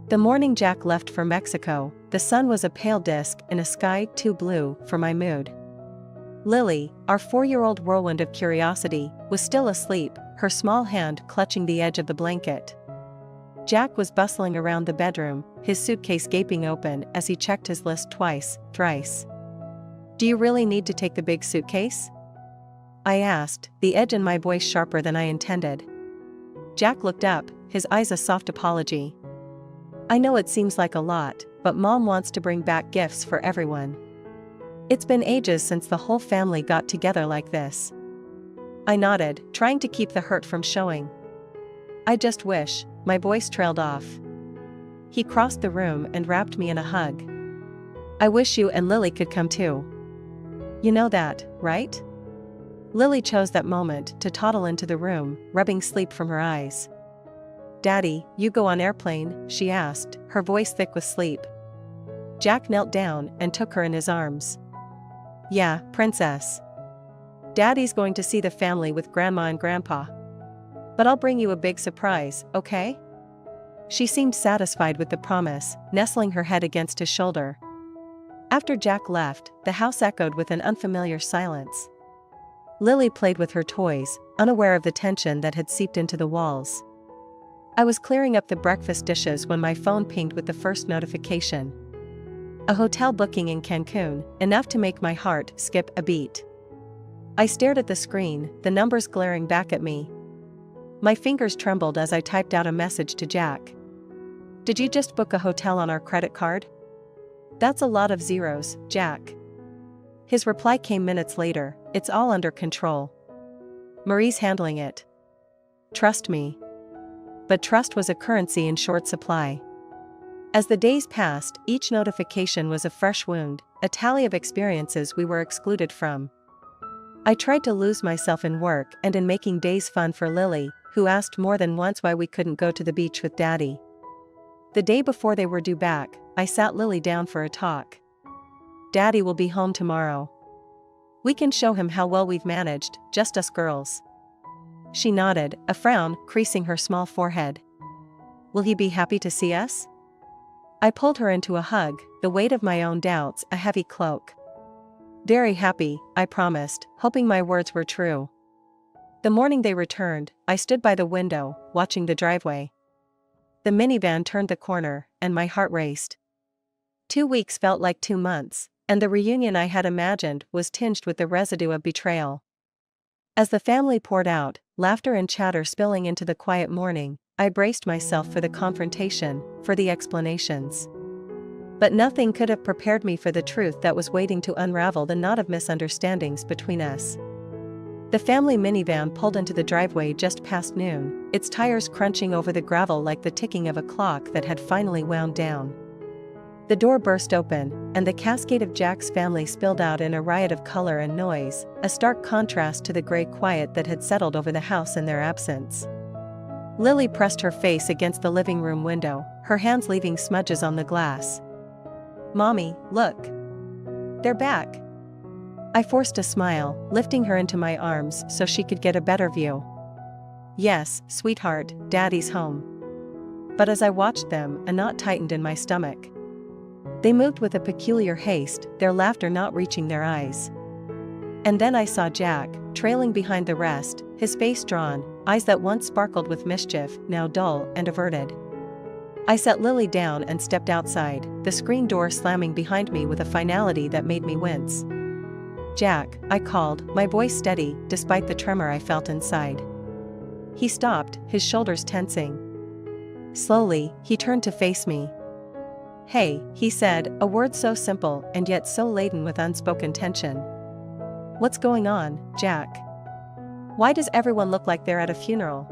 The morning Jack left for Mexico, the sun was a pale disk in a sky too blue for my mood. Lily, our 4-year-old whirlwind of curiosity, was still asleep, her small hand clutching the edge of the blanket. Jack was bustling around the bedroom, his suitcase gaping open as he checked his list twice, thrice. "Do you really need to take the big suitcase?" I asked, the edge in my voice sharper than I intended. Jack looked up, his eyes a soft apology. "I know it seems like a lot, but Mom wants to bring back gifts for everyone. It's been ages since the whole family got together like this." I nodded, trying to keep the hurt from showing. "I just wish," my voice trailed off. He crossed the room and wrapped me in a hug. "I wish you and Lily could come too. You know that, right?" Lily chose that moment to toddle into the room, rubbing sleep from her eyes. "Daddy, you go on airplane?" she asked, her voice thick with sleep. Jack knelt down and took her in his arms. "Yeah, princess. Daddy's going to see the family with Grandma and Grandpa. But I'll bring you a big surprise, okay?" She seemed satisfied with the promise, nestling her head against his shoulder. After Jack left, the house echoed with an unfamiliar silence. Lily played with her toys, unaware of the tension that had seeped into the walls. I was clearing up the breakfast dishes when my phone pinged with the first notification. A hotel booking in Cancun, enough to make my heart skip a beat. I stared at the screen, the numbers glaring back at me. My fingers trembled as I typed out a message to Jack. "Did you just book a hotel on our credit card?" "That's a lot of zeros, Jack." His reply came minutes later, "It's all under control. Marie's handling it. Trust me." But trust was a currency in short supply. As the days passed, each notification was a fresh wound, a tally of experiences we were excluded from. I tried to lose myself in work and in making days fun for Lily, who asked more than once why we couldn't go to the beach with Daddy. The day before they were due back, I sat Lily down for a talk. "Daddy will be home tomorrow. We can show him how well we've managed, just us girls." She nodded, a frown creasing her small forehead. "Will he be happy to see us?" I pulled her into a hug, the weight of my own doubts a heavy cloak. "Very happy," I promised, hoping my words were true. The morning they returned, I stood by the window, watching the driveway. The minivan turned the corner, and my heart raced. 2 weeks felt like 2 months, and the reunion I had imagined was tinged with the residue of betrayal. As the family poured out, laughter and chatter spilling into the quiet morning, I braced myself for the confrontation, for the explanations. But nothing could have prepared me for the truth that was waiting to unravel the knot of misunderstandings between us. The family minivan pulled into the driveway just past noon, its tires crunching over the gravel like the ticking of a clock that had finally wound down. The door burst open, and the cascade of Jack's family spilled out in a riot of color and noise, a stark contrast to the gray quiet that had settled over the house in their absence. Lily pressed her face against the living room window, her hands leaving smudges on the glass. "Mommy, look. They're back." I forced a smile, lifting her into my arms so she could get a better view. "Yes, sweetheart, Daddy's home." But as I watched them, a knot tightened in my stomach. They moved with a peculiar haste, their laughter not reaching their eyes. And then I saw Jack, trailing behind the rest, his face drawn, eyes that once sparkled with mischief, now dull and averted. I set Lily down and stepped outside, the screen door slamming behind me with a finality that made me wince. "Jack," I called, my voice steady, despite the tremor I felt inside. He stopped, his shoulders tensing. Slowly, he turned to face me. "Hey," he said, a word so simple and yet so laden with unspoken tension. "What's going on, Jack? Why does everyone look like they're at a funeral?"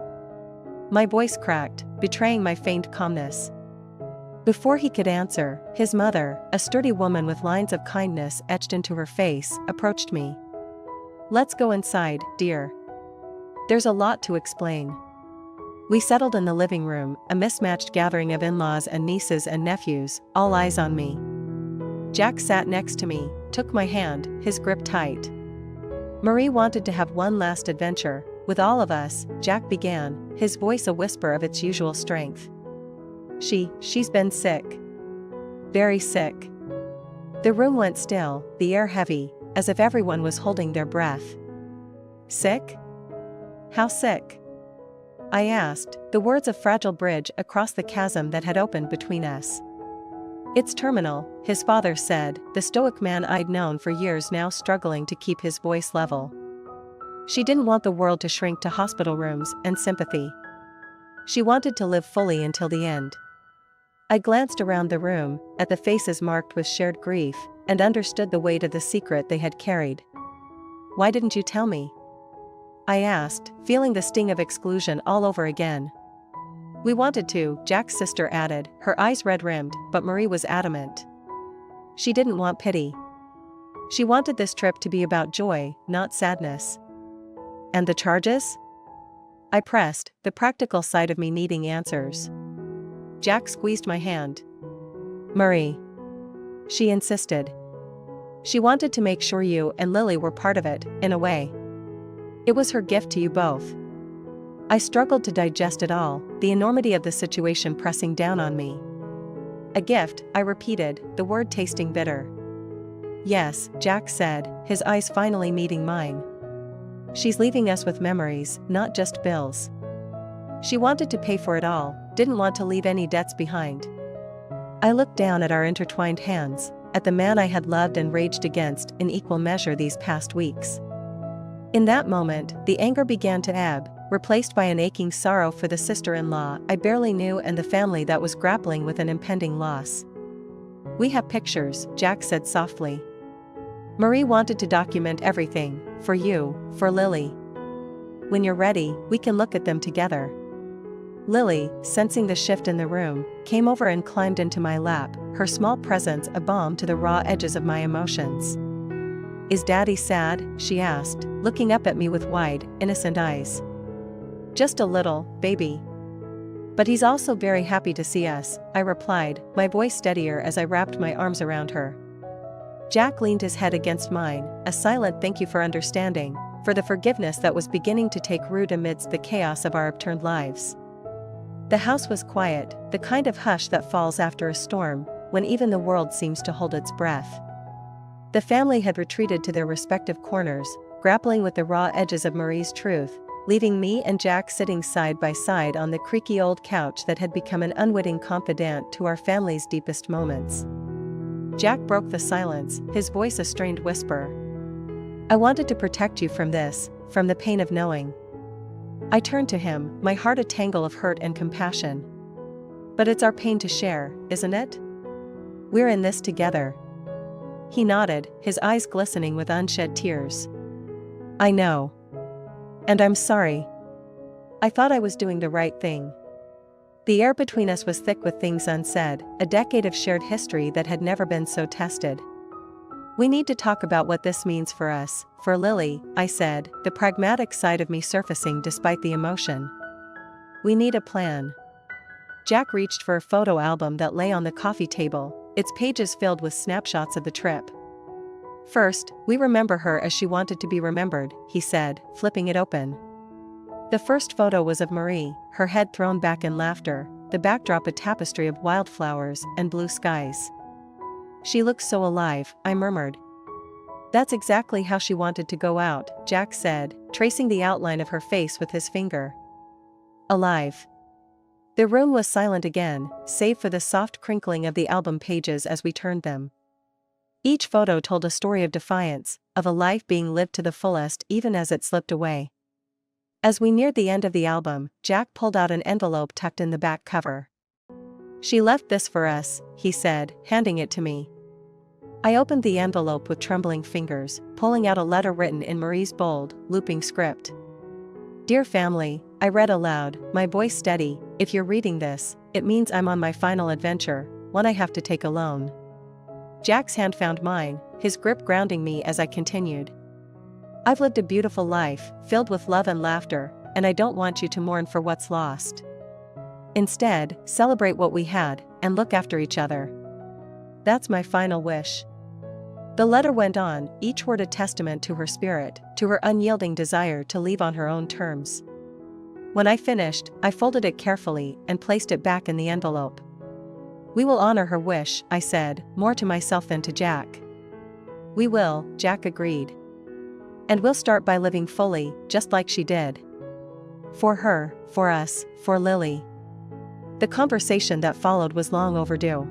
My voice cracked, betraying my feigned calmness. Before he could answer, his mother, a sturdy woman with lines of kindness etched into her face, approached me. "Let's go inside, dear. There's a lot to explain." We settled in the living room, a mismatched gathering of in-laws and nieces and nephews, all eyes on me. Jack sat next to me, took my hand, his grip tight. Marie wanted to have one last adventure with all of us, Jack began, his voice a whisper of its usual strength. She's been sick. Very sick. The room went still, the air heavy, as if everyone was holding their breath. Sick? How sick? I asked, the words a fragile bridge across the chasm that had opened between us. It's terminal, his father said, the stoic man I'd known for years now struggling to keep his voice level. She didn't want the world to shrink to hospital rooms and sympathy. She wanted to live fully until the end. I glanced around the room, at the faces marked with shared grief, and understood the weight of the secret they had carried. Why didn't you tell me? I asked, feeling the sting of exclusion all over again. We wanted to, Jack's sister added, her eyes red-rimmed, but Marie was adamant. She didn't want pity. She wanted this trip to be about joy, not sadness. And the charges? I pressed, the practical side of me needing answers. Jack squeezed my hand. Marie. She insisted. She wanted to make sure you and Lily were part of it, in a way. It was her gift to you both. I struggled to digest it all, the enormity of the situation pressing down on me. A gift, I repeated, the word tasting bitter. Yes, Jack said, his eyes finally meeting mine. She's leaving us with memories, not just bills. She wanted to pay for it all, didn't want to leave any debts behind. I looked down at our intertwined hands, at the man I had loved and raged against in equal measure these past weeks. In that moment, the anger began to ebb, replaced by an aching sorrow for the sister-in-law I barely knew and the family that was grappling with an impending loss. We have pictures, Jack said softly. Marie wanted to document everything, for you, for Lily. When you're ready, we can look at them together. Lily, sensing the shift in the room, came over and climbed into my lap, her small presence a balm to the raw edges of my emotions. Is Daddy sad? She asked, looking up at me with wide, innocent eyes. Just a little, baby. But he's also very happy to see us, I replied, my voice steadier as I wrapped my arms around her. Jack leaned his head against mine, a silent thank you for understanding, for the forgiveness that was beginning to take root amidst the chaos of our upturned lives. The house was quiet, the kind of hush that falls after a storm, when even the world seems to hold its breath. The family had retreated to their respective corners, grappling with the raw edges of Marie's truth, leaving me and Jack sitting side by side on the creaky old couch that had become an unwitting confidant to our family's deepest moments. Jack broke the silence, his voice a strained whisper. I wanted to protect you from this, from the pain of knowing. I turned to him, my heart a tangle of hurt and compassion. But it's our pain to share, isn't it? We're in this together. He nodded, his eyes glistening with unshed tears. I know. And I'm sorry. I thought I was doing the right thing. The air between us was thick with things unsaid, a decade of shared history that had never been so tested. We need to talk about what this means for us, for Lily, I said, the pragmatic side of me surfacing despite the emotion. We need a plan. Jack reached for a photo album that lay on the coffee table, its pages filled with snapshots of the trip. First, we remember her as she wanted to be remembered, he said, flipping it open. The first photo was of Marie, her head thrown back in laughter, the backdrop a tapestry of wildflowers and blue skies. She looks so alive, I murmured. That's exactly how she wanted to go out, Jack said, tracing the outline of her face with his finger. Alive. The room was silent again, save for the soft crinkling of the album pages as we turned them. Each photo told a story of defiance, of a life being lived to the fullest even as it slipped away. As we neared the end of the album, Jack pulled out an envelope tucked in the back cover. She left this for us, he said, handing it to me. I opened the envelope with trembling fingers, pulling out a letter written in Marie's bold, looping script. Dear family, I read aloud, my voice steady, if you're reading this, it means I'm on my final adventure, one I have to take alone. Jack's hand found mine, his grip grounding me as I continued. I've lived a beautiful life, filled with love and laughter, and I don't want you to mourn for what's lost. Instead, celebrate what we had, and look after each other. That's my final wish. The letter went on, each word a testament to her spirit, to her unyielding desire to leave on her own terms. When I finished, I folded it carefully and placed it back in the envelope, We will honor her wish, I said, more to myself than to Jack. We will, Jack agreed. And we'll start by living fully, just like she did. For her, for us, for Lily. The conversation that followed was long overdue.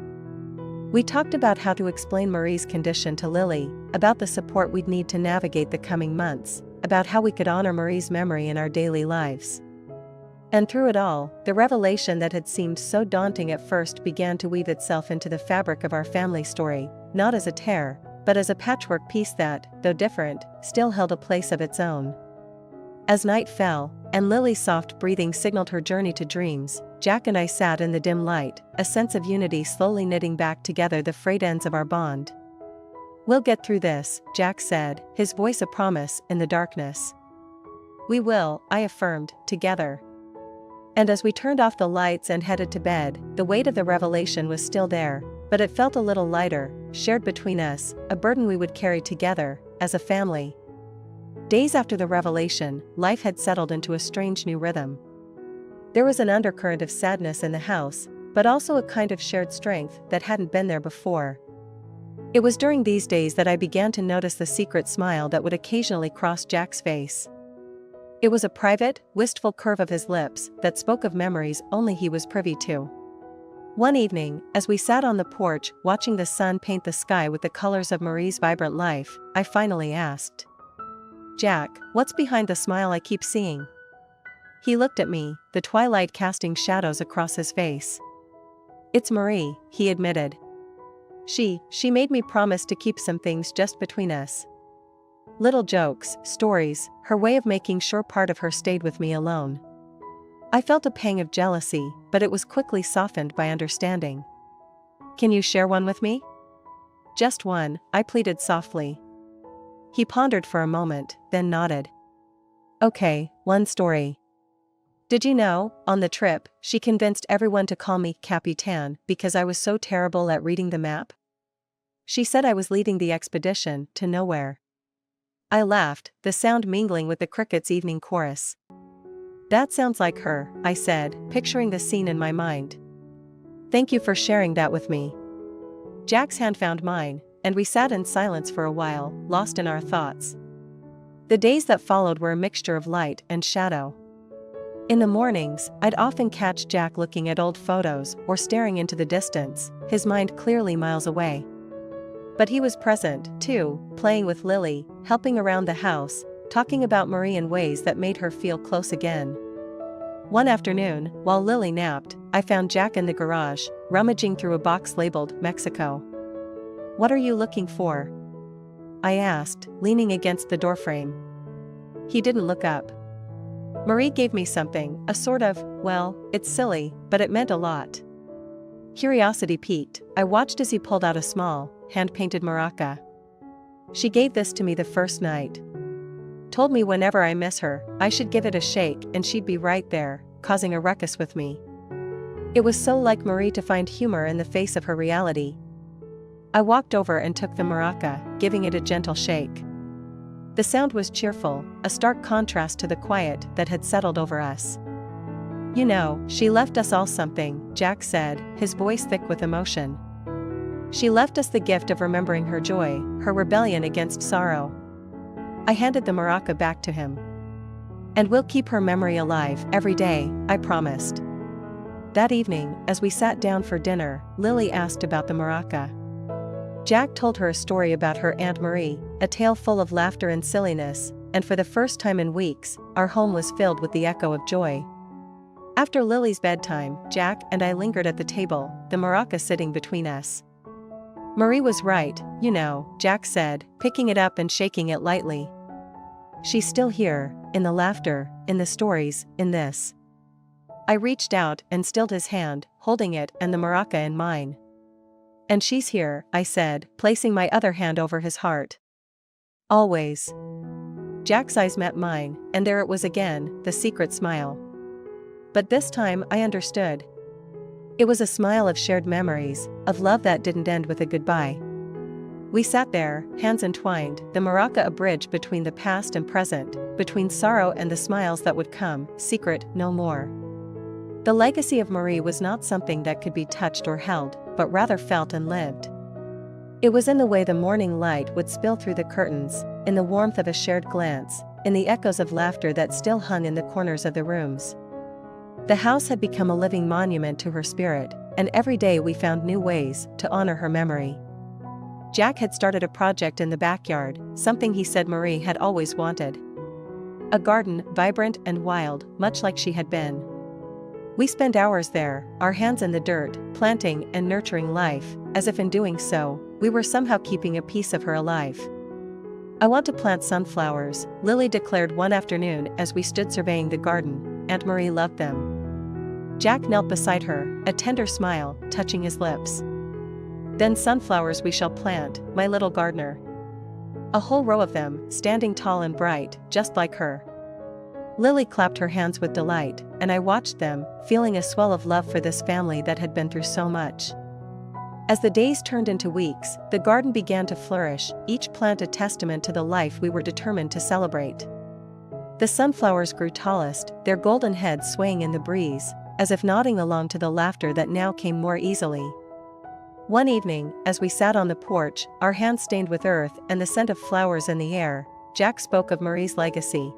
We talked about how to explain Marie's condition to Lily, about the support we'd need to navigate the coming months, about how we could honor Marie's memory in our daily lives. And through it all, the revelation that had seemed so daunting at first began to weave itself into the fabric of our family story, not as a tear, but as a patchwork piece that, though different, still held a place of its own. As night fell, and Lily's soft breathing signaled her journey to dreams, Jack and I sat in the dim light, a sense of unity slowly knitting back together the frayed ends of our bond. We'll get through this, Jack said, his voice a promise in the darkness. We will, I affirmed, together. And as we turned off the lights and headed to bed, the weight of the revelation was still there, but it felt a little lighter, shared between us, a burden we would carry together, as a family. Days after the revelation, life had settled into a strange new rhythm. There was an undercurrent of sadness in the house, but also a kind of shared strength that hadn't been there before. It was during these days that I began to notice the secret smile that would occasionally cross Jack's face. It was a private, wistful curve of his lips that spoke of memories only he was privy to. One evening, as we sat on the porch watching the sun paint the sky with the colors of Marie's vibrant life, I finally asked, Jack, what's behind the smile I keep seeing? He looked at me, the twilight casting shadows across his face. It's Marie, he admitted. She made me promise to keep some things just between us. Little jokes, stories, her way of making sure part of her stayed with me alone. I felt a pang of jealousy, but it was quickly softened by understanding. Can you share one with me? Just one, I pleaded softly. He pondered for a moment, then nodded. Okay, one story. Did you know, on the trip, she convinced everyone to call me Capitan because I was so terrible at reading the map? She said I was leading the expedition to nowhere. I laughed, the sound mingling with the crickets' evening chorus. That sounds like her, I said, picturing the scene in my mind. Thank you for sharing that with me. Jack's hand found mine, and we sat in silence for a while, lost in our thoughts. The days that followed were a mixture of light and shadow. In the mornings, I'd often catch Jack looking at old photos or staring into the distance, his mind clearly miles away. But he was present, too, playing with Lily, helping around the house, talking about Marie in ways that made her feel close again. One afternoon, while Lily napped, I found Jack in the garage, rummaging through a box labeled Mexico. What are you looking for? I asked, leaning against the doorframe. He didn't look up. Marie gave me something, a sort of, well, it's silly, but it meant a lot. Curiosity piqued, I watched as he pulled out a small, hand-painted maraca. She gave this to me the first night. Told me whenever I miss her, I should give it a shake and she'd be right there, causing a ruckus with me. It was so like Marie to find humor in the face of her reality. I walked over and took the maraca, giving it a gentle shake. The sound was cheerful, a stark contrast to the quiet that had settled over us. You know, she left us all something, Jack said, his voice thick with emotion. She left us the gift of remembering her joy, her rebellion against sorrow. I handed the maraca back to him. And we'll keep her memory alive every day, I promised. That evening, as we sat down for dinner, Lily asked about the maraca. Jack told her a story about her Aunt Marie, a tale full of laughter and silliness, and for the first time in weeks, our home was filled with the echo of joy. After Lily's bedtime, Jack and I lingered at the table, the maraca sitting between us. Marie was right, you know, Jack said, picking it up and shaking it lightly. She's still here, in the laughter, in the stories, in this. I reached out and stilled his hand, holding it and the maraca in mine. And she's here, I said, placing my other hand over his heart. Always. Jack's eyes met mine, and there it was again, the secret smile. But this time I understood. It was a smile of shared memories, of love that didn't end with a goodbye. We sat there, hands entwined, the maraca a bridge between the past and present, between sorrow and the smiles that would come, secret no more. The legacy of Marie was not something that could be touched or held, but rather felt and lived. It was in the way the morning light would spill through the curtains, in the warmth of a shared glance, in the echoes of laughter that still hung in the corners of the rooms. The house had become a living monument to her spirit, and every day we found new ways to honor her memory. Jack had started a project in the backyard, something he said Marie had always wanted. A garden, vibrant and wild, much like she had been. We spent hours there, our hands in the dirt, planting and nurturing life, as if in doing so, we were somehow keeping a piece of her alive. "I want to plant sunflowers," Lily declared one afternoon as we stood surveying the garden. "Aunt Marie loved them." Jack knelt beside her, a tender smile touching his lips. "Then sunflowers we shall plant, my little gardener." A whole row of them, standing tall and bright, just like her. Lily clapped her hands with delight, and I watched them, feeling a swell of love for this family that had been through so much. As the days turned into weeks, the garden began to flourish, each plant a testament to the life we were determined to celebrate. The sunflowers grew tallest, their golden heads swaying in the breeze, as if nodding along to the laughter that now came more easily. One evening, as we sat on the porch, our hands stained with earth and the scent of flowers in the air, Jack spoke of Marie's legacy.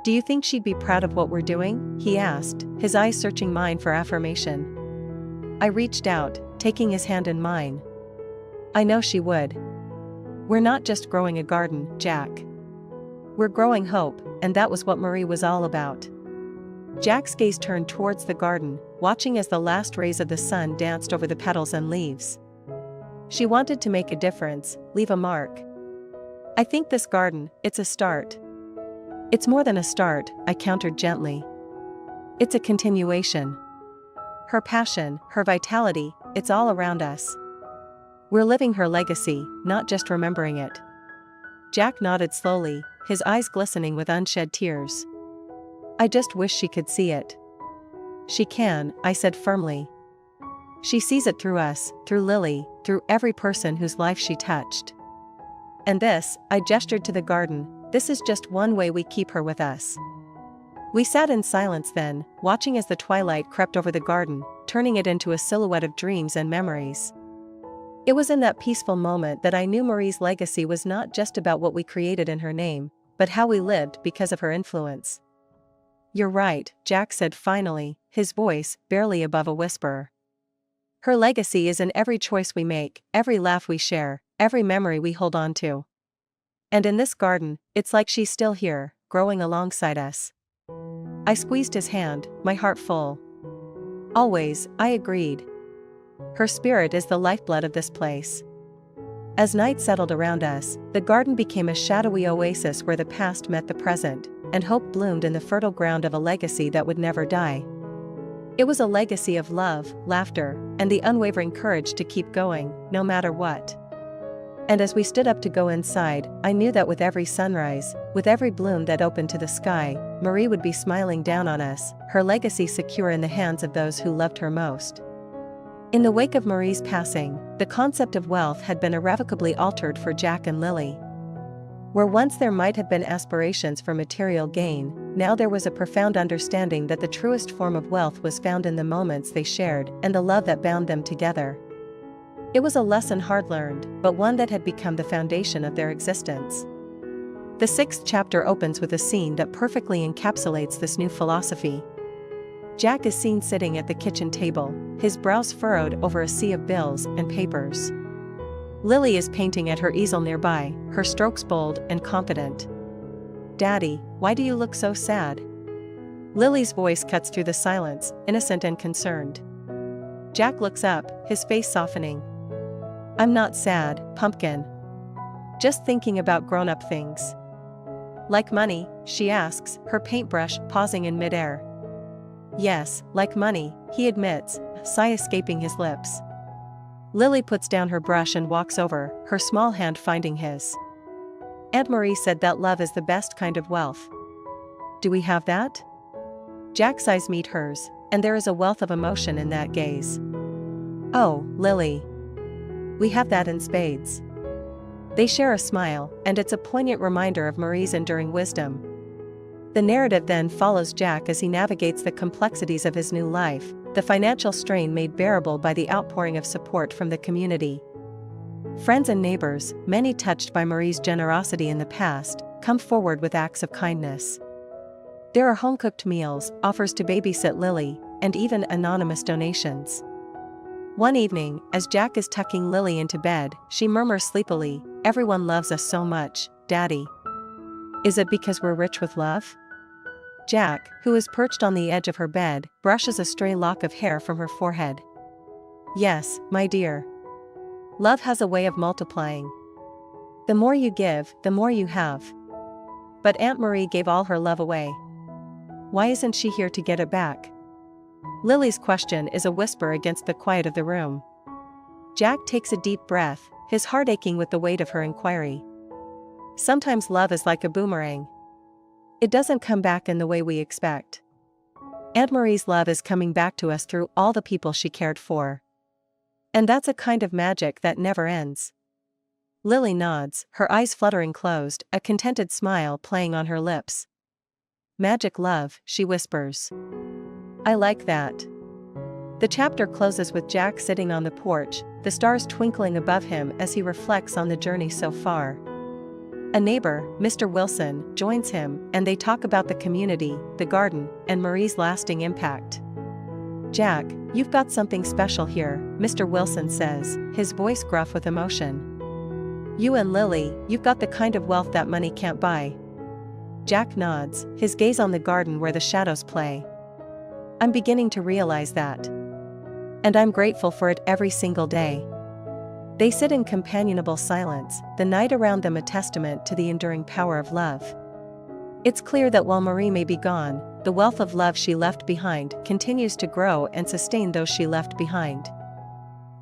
"Do you think she'd be proud of what we're doing?" he asked, his eyes searching mine for affirmation. I reached out, taking his hand in mine. "I know she would. We're not just growing a garden, Jack. We're growing hope, and that was what Marie was all about." Jack's gaze turned towards the garden, watching as the last rays of the sun danced over the petals and leaves. "She wanted to make a difference, leave a mark. I think this garden, it's a start." "It's more than a start," I countered gently. "It's a continuation. Her passion, her vitality, it's all around us. We're living her legacy, not just remembering it." Jack nodded slowly, his eyes glistening with unshed tears. "I just wish she could see it." "She can," I said firmly. "She sees it through us, through Lily, through every person whose life she touched. And this," I gestured to the garden, "this is just one way we keep her with us." We sat in silence then, watching as the twilight crept over the garden, turning it into a silhouette of dreams and memories. It was in that peaceful moment that I knew Marie's legacy was not just about what we created in her name, but how we lived because of her influence. "You're right," Jack said finally, his voice barely above a whisper. "Her legacy is in every choice we make, every laugh we share, every memory we hold on to. And in this garden, it's like she's still here, growing alongside us." I squeezed his hand, my heart full. "Always," I agreed. "Her spirit is the lifeblood of this place." As night settled around us, the garden became a shadowy oasis where the past met the present, and hope bloomed in the fertile ground of a legacy that would never die. It was a legacy of love, laughter, and the unwavering courage to keep going, no matter what. And as we stood up to go inside, I knew that with every sunrise, with every bloom that opened to the sky, Marie would be smiling down on us, her legacy secure in the hands of those who loved her most. In the wake of Marie's passing, the concept of wealth had been irrevocably altered for Jack and Lily. Where once there might have been aspirations for material gain, now there was a profound understanding that the truest form of wealth was found in the moments they shared and the love that bound them together. It was a lesson hard learned, but one that had become the foundation of their existence. The 6th chapter opens with a scene that perfectly encapsulates this new philosophy. Jack is seen sitting at the kitchen table, his brows furrowed over a sea of bills and papers. Lily is painting at her easel nearby, her strokes bold and confident. "Daddy, why do you look so sad?" Lily's voice cuts through the silence, innocent and concerned. Jack looks up, his face softening. "I'm not sad, pumpkin. Just thinking about grown-up things." "Like money?" she asks, her paintbrush pausing in midair. "Yes, like money," he admits, sigh escaping his lips. Lily puts down her brush and walks over, her small hand finding his. "Aunt Marie said that love is the best kind of wealth. Do we have that?" Jack's eyes meet hers, and there is a wealth of emotion in that gaze. "Oh, Lily. We have that in spades." They share a smile, and it's a poignant reminder of Marie's enduring wisdom. The narrative then follows Jack as he navigates the complexities of his new life, the financial strain made bearable by the outpouring of support from the community. Friends and neighbors, many touched by Marie's generosity in the past, come forward with acts of kindness. There are home-cooked meals, offers to babysit Lily, and even anonymous donations. One evening, as Jack is tucking Lily into bed, she murmurs sleepily, "Everyone loves us so much, Daddy. Is it because we're rich with love?" Jack, who is perched on the edge of her bed, brushes a stray lock of hair from her forehead. "Yes, my dear. Love has a way of multiplying. The more you give, the more you have. But Aunt Marie gave all her love away. Why isn't she here to get it back?" Lily's question is a whisper against the quiet of the room. Jack takes a deep breath, his heart aching with the weight of her inquiry. Sometimes love is like a boomerang. It doesn't come back in the way we expect. Aunt Marie's love is coming back to us through all the people she cared for. And that's a kind of magic that never ends. Lily nods, her eyes fluttering closed, a contented smile playing on her lips. "Magic love," she whispers. "I like that." The chapter closes with Jack sitting on the porch, the stars twinkling above him as he reflects on the journey so far. A neighbor, Mr. Wilson, joins him, and they talk about the community, the garden, and Marie's lasting impact. "Jack, you've got something special here," Mr. Wilson says, his voice gruff with emotion. "You and Lily, you've got the kind of wealth that money can't buy." Jack nods, his gaze on the garden where the shadows play. "I'm beginning to realize that. And I'm grateful for it every single day." They sit in companionable silence, the night around them a testament to the enduring power of love. It's clear that while Marie may be gone, the wealth of love she left behind continues to grow and sustain those she left behind.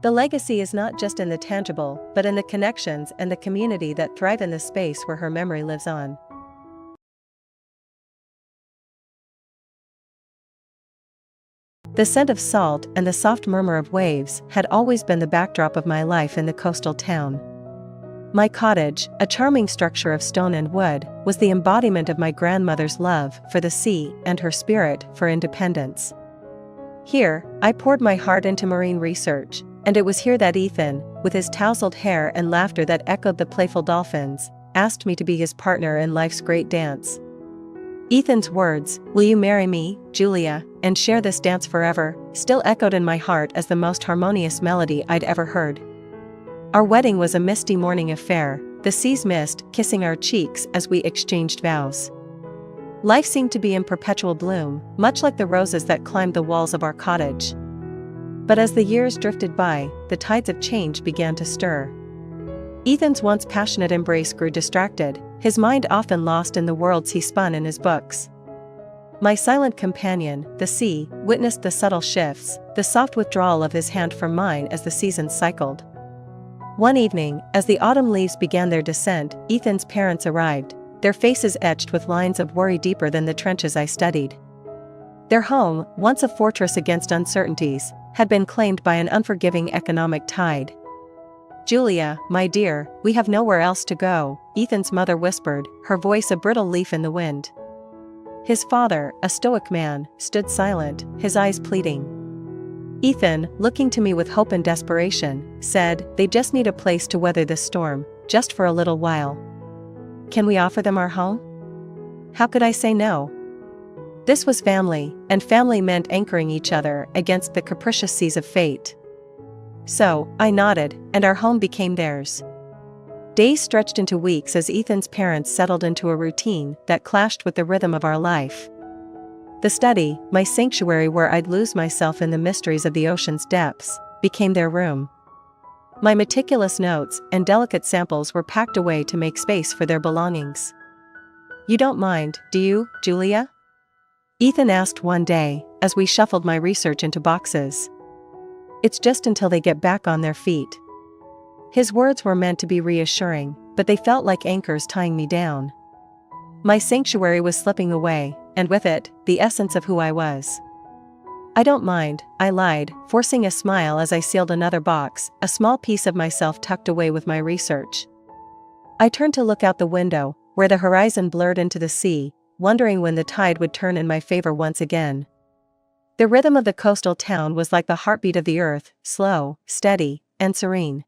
The legacy is not just in the tangible, but in the connections and the community that thrive in the space where her memory lives on. The scent of salt and the soft murmur of waves had always been the backdrop of my life in the coastal town. My cottage, a charming structure of stone and wood, was the embodiment of my grandmother's love for the sea and her spirit for independence. Here, I poured my heart into marine research, and it was here that Ethan, with his tousled hair and laughter that echoed the playful dolphins, asked me to be his partner in life's great dance. Ethan's words, "Will you marry me, Julia, and share this dance forever," still echoed in my heart as the most harmonious melody I'd ever heard. Our wedding was a misty morning affair, the sea's mist kissing our cheeks as we exchanged vows. Life seemed to be in perpetual bloom, much like the roses that climbed the walls of our cottage. But as the years drifted by, the tides of change began to stir. Ethan's once passionate embrace grew distracted, his mind often lost in the worlds he spun in his books. My silent companion, the sea, witnessed the subtle shifts, the soft withdrawal of his hand from mine as the seasons cycled. One evening, as the autumn leaves began their descent, Ethan's parents arrived, their faces etched with lines of worry deeper than the trenches I studied. Their home, once a fortress against uncertainties, had been claimed by an unforgiving economic tide. "Julia, my dear, we have nowhere else to go," Ethan's mother whispered, her voice a brittle leaf in the wind. His father, a stoic man, stood silent, his eyes pleading. Ethan, looking to me with hope and desperation, said, "They just need a place to weather this storm, just for a little while. Can we offer them our home?" How could I say no? This was family, and family meant anchoring each other against the capricious seas of fate. So, I nodded, and our home became theirs. Days stretched into weeks as Ethan's parents settled into a routine that clashed with the rhythm of our life. The study, my sanctuary where I'd lose myself in the mysteries of the ocean's depths, became their room. My meticulous notes and delicate samples were packed away to make space for their belongings. "You don't mind, do you, Julia?" Ethan asked one day, as we shuffled my research into boxes. "It's just until they get back on their feet." His words were meant to be reassuring, but they felt like anchors tying me down. My sanctuary was slipping away, and with it, the essence of who I was. "I don't mind," I lied, forcing a smile as I sealed another box, a small piece of myself tucked away with my research. I turned to look out the window, where the horizon blurred into the sea, wondering when the tide would turn in my favor once again. The rhythm of the coastal town was like the heartbeat of the earth, slow, steady, and serene.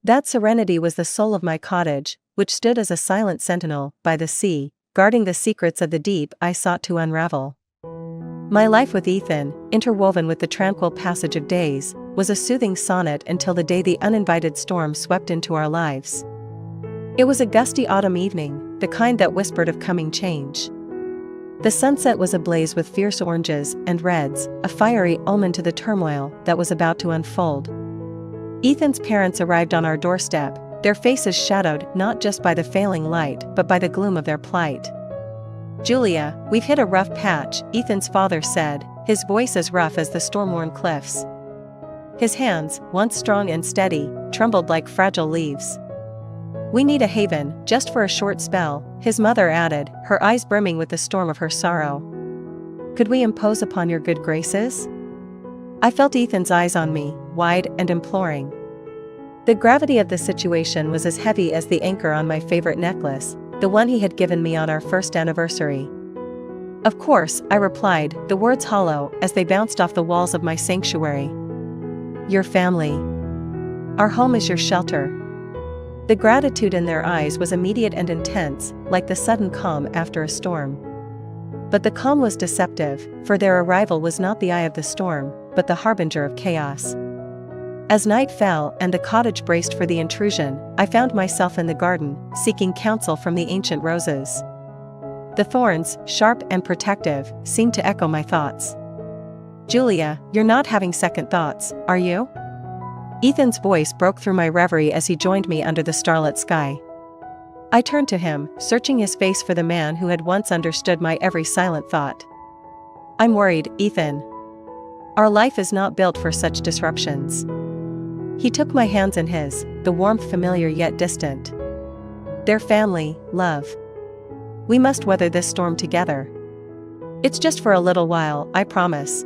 That serenity was the soul of my cottage, which stood as a silent sentinel by the sea, guarding the secrets of the deep I sought to unravel. My life with Ethan, interwoven with the tranquil passage of days, was a soothing sonnet until the day the uninvited storm swept into our lives. It was a gusty autumn evening, the kind that whispered of coming change. The sunset was ablaze with fierce oranges and reds, a fiery omen to the turmoil that was about to unfold. Ethan's parents arrived on our doorstep, their faces shadowed not just by the failing light but by the gloom of their plight. "Julia, we've hit a rough patch," Ethan's father said, his voice as rough as the storm-worn cliffs. His hands, once strong and steady, trembled like fragile leaves. "We need a haven, just for a short spell," his mother added, her eyes brimming with the storm of her sorrow. "Could we impose upon your good graces?" I felt Ethan's eyes on me, wide and imploring. The gravity of the situation was as heavy as the anchor on my favorite necklace, the one he had given me on our first anniversary. "Of course," I replied, the words hollow as they bounced off the walls of my sanctuary. "Your family. Our home is your shelter." The gratitude in their eyes was immediate and intense, like the sudden calm after a storm. But the calm was deceptive, for their arrival was not the eye of the storm, but the harbinger of chaos. As night fell and the cottage braced for the intrusion, I found myself in the garden, seeking counsel from the ancient roses. The thorns, sharp and protective, seemed to echo my thoughts. "Julia, you're not having second thoughts, are you?" Ethan's voice broke through my reverie as he joined me under the starlit sky. I turned to him, searching his face for the man who had once understood my every silent thought. "I'm worried, Ethan. Our life is not built for such disruptions." He took my hands in his, the warmth familiar yet distant. "Their family, love. We must weather this storm together. It's just for a little while, I promise."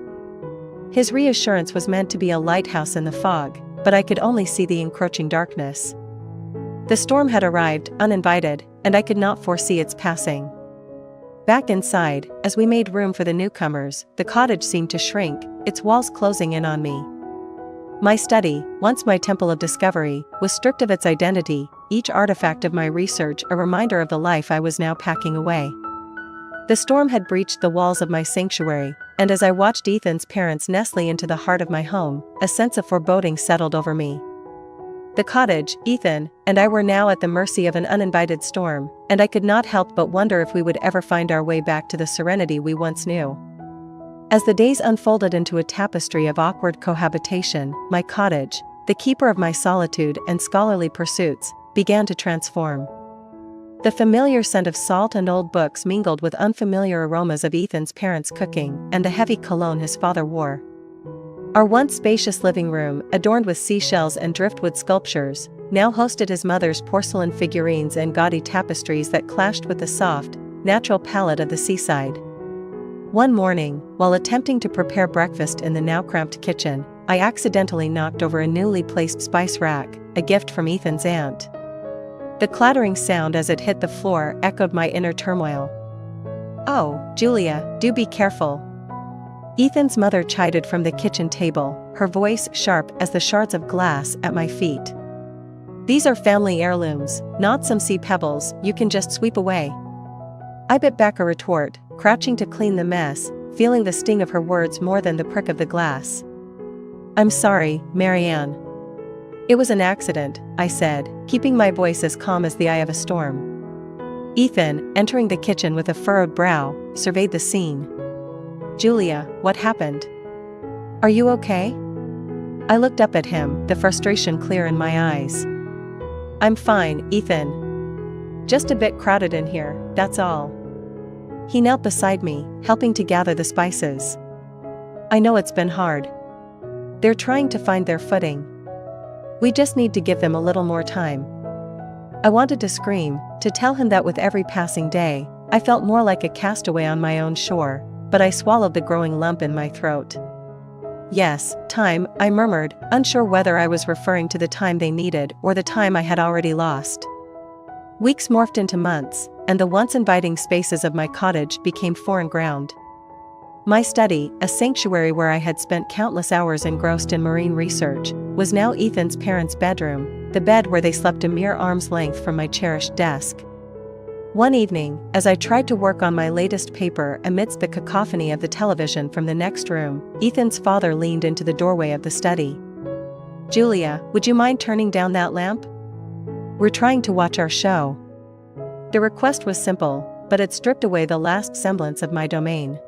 His reassurance was meant to be a lighthouse in the fog, but I could only see the encroaching darkness. The storm had arrived, uninvited, and I could not foresee its passing. Back inside, as we made room for the newcomers, the cottage seemed to shrink, its walls closing in on me. My study, once my temple of discovery, was stripped of its identity, each artifact of my research a reminder of the life I was now packing away. The storm had breached the walls of my sanctuary, and as I watched Ethan's parents nestle into the heart of my home, a sense of foreboding settled over me. The cottage, Ethan, and I were now at the mercy of an uninvited storm, and I could not help but wonder if we would ever find our way back to the serenity we once knew. As the days unfolded into a tapestry of awkward cohabitation, my cottage, the keeper of my solitude and scholarly pursuits, began to transform. The familiar scent of salt and old books mingled with unfamiliar aromas of Ethan's parents' cooking and the heavy cologne his father wore. Our once spacious living room, adorned with seashells and driftwood sculptures, now hosted his mother's porcelain figurines and gaudy tapestries that clashed with the soft, natural palette of the seaside. One morning, while attempting to prepare breakfast in the now cramped kitchen, I accidentally knocked over a newly placed spice rack, a gift from Ethan's aunt. The clattering sound as it hit the floor echoed my inner turmoil. "Oh, Julia, do be careful," Ethan's mother chided from the kitchen table, her voice sharp as the shards of glass at my feet. "These are family heirlooms, not some sea pebbles you can just sweep away." I bit back a retort, crouching to clean the mess, feeling the sting of her words more than the prick of the glass. "I'm sorry, Marianne." "It was an accident," I said, keeping my voice as calm as the eye of a storm. Ethan, entering the kitchen with a furrowed brow, surveyed the scene. "Julia, what happened? Are you okay?" I looked up at him, the frustration clear in my eyes. "I'm fine, Ethan. Just a bit crowded in here, that's all." He knelt beside me, helping to gather the spices. "I know it's been hard. They're trying to find their footing. We just need to give them a little more time." I wanted to scream, to tell him that with every passing day, I felt more like a castaway on my own shore, but I swallowed the growing lump in my throat. "Yes, time," I murmured, unsure whether I was referring to the time they needed or the time I had already lost. Weeks morphed into months, and the once inviting spaces of my cottage became foreign ground. My study, a sanctuary where I had spent countless hours engrossed in marine research, was now Ethan's parents' bedroom, the bed where they slept a mere arm's length from my cherished desk. One evening, as I tried to work on my latest paper amidst the cacophony of the television from the next room, Ethan's father leaned into the doorway of the study. "Julia, would you mind turning down that lamp? We're trying to watch our show." The request was simple, but it stripped away the last semblance of my domain.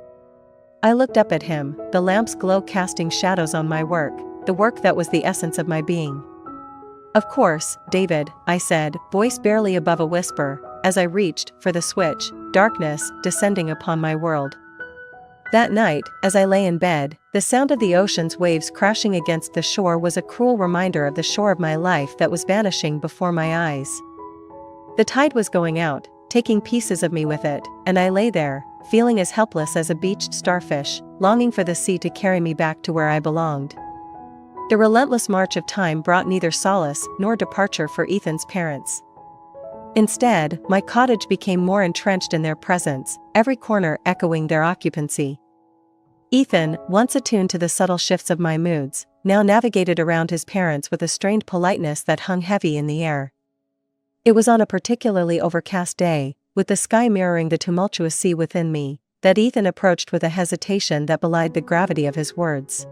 I looked up at him, the lamp's glow casting shadows on my work, the work that was the essence of my being. "Of course, David," I said, voice barely above a whisper, as I reached for the switch, darkness descending upon my world. That night, as I lay in bed, the sound of the ocean's waves crashing against the shore was a cruel reminder of the shore of my life that was vanishing before my eyes. The tide was going out, taking pieces of me with it, and I lay there, feeling as helpless as a beached starfish, longing for the sea to carry me back to where I belonged. The relentless march of time brought neither solace nor departure for Ethan's parents. Instead, my cottage became more entrenched in their presence, every corner echoing their occupancy. Ethan, once attuned to the subtle shifts of my moods, now navigated around his parents with a strained politeness that hung heavy in the air. It was on a particularly overcast day, with the sky mirroring the tumultuous sea within me, that Ethan approached with a hesitation that belied the gravity of his words.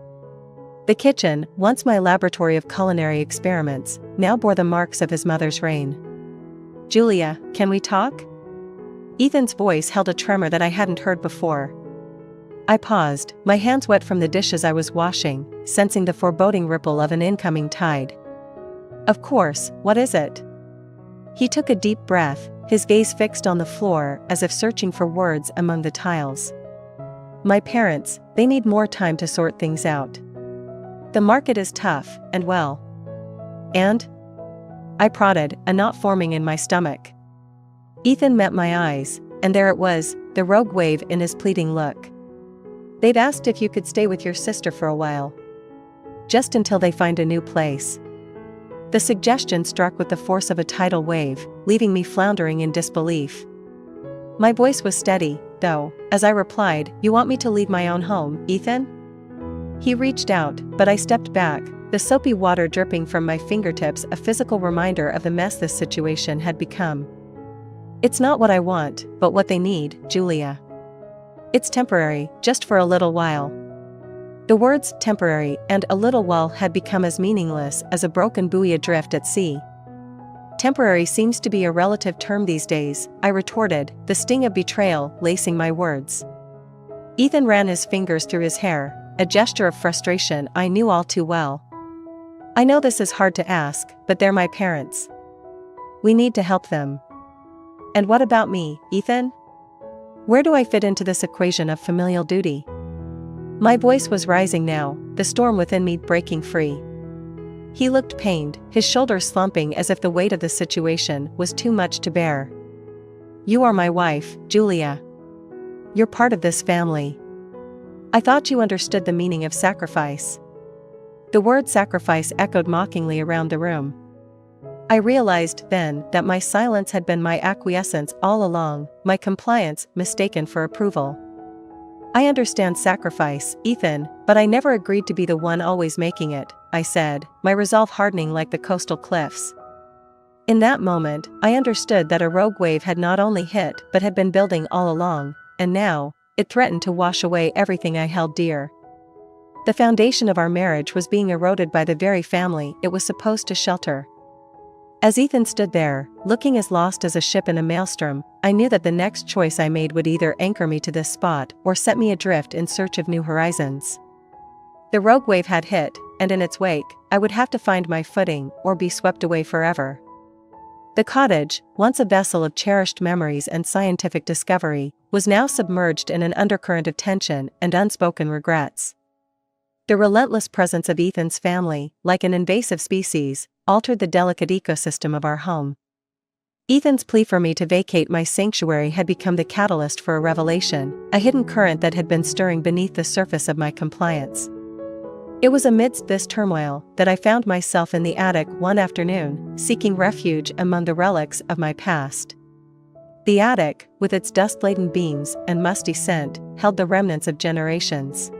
The kitchen, once my laboratory of culinary experiments, now bore the marks of his mother's reign. "Julia, can we talk?" Ethan's voice held a tremor that I hadn't heard before. I paused, my hands wet from the dishes I was washing, sensing the foreboding ripple of an incoming tide. "Of course, what is it?" He took a deep breath, his gaze fixed on the floor as if searching for words among the tiles. "My parents, they need more time to sort things out. The market is tough, and well." "And?" I prodded, a knot forming in my stomach. Ethan met my eyes, and there it was, the rogue wave in his pleading look. "They'd asked if you could stay with your sister for a while. Just until they find a new place." The suggestion struck with the force of a tidal wave, leaving me floundering in disbelief. My voice was steady, though, as I replied, "You want me to leave my own home, Ethan?" He reached out, but I stepped back, the soapy water dripping from my fingertips a physical reminder of the mess this situation had become. "It's not what I want, but what they need, Julia. It's temporary, just for a little while." The words "temporary" and "a little while" had become as meaningless as a broken buoy adrift at sea. "Temporary seems to be a relative term these days," I retorted, the sting of betrayal lacing my words. Ethan ran his fingers through his hair, a gesture of frustration I knew all too well. "I know this is hard to ask, but they're my parents. We need to help them." "And what about me, Ethan? Where do I fit into this equation of familial duty?" My voice was rising now, the storm within me breaking free. He looked pained, his shoulders slumping as if the weight of the situation was too much to bear. "You are my wife, Julia. You're part of this family. I thought you understood the meaning of sacrifice." The word sacrifice echoed mockingly around the room. I realized then that my silence had been my acquiescence all along, my compliance mistaken for approval. "I understand sacrifice, Ethan, but I never agreed to be the one always making it," I said, my resolve hardening like the coastal cliffs. In that moment, I understood that a rogue wave had not only hit but had been building all along, and now, it threatened to wash away everything I held dear. The foundation of our marriage was being eroded by the very family it was supposed to shelter. As Ethan stood there, looking as lost as a ship in a maelstrom, I knew that the next choice I made would either anchor me to this spot or set me adrift in search of new horizons. The rogue wave had hit, and in its wake, I would have to find my footing or be swept away forever. The cottage, once a vessel of cherished memories and scientific discovery, was now submerged in an undercurrent of tension and unspoken regrets. The relentless presence of Ethan's family, like an invasive species, altered the delicate ecosystem of our home. Ethan's plea for me to vacate my sanctuary had become the catalyst for a revelation, a hidden current that had been stirring beneath the surface of my compliance. It was amidst this turmoil that I found myself in the attic one afternoon, seeking refuge among the relics of my past. The attic, with its dust-laden beams and musty scent, held the remnants of generations.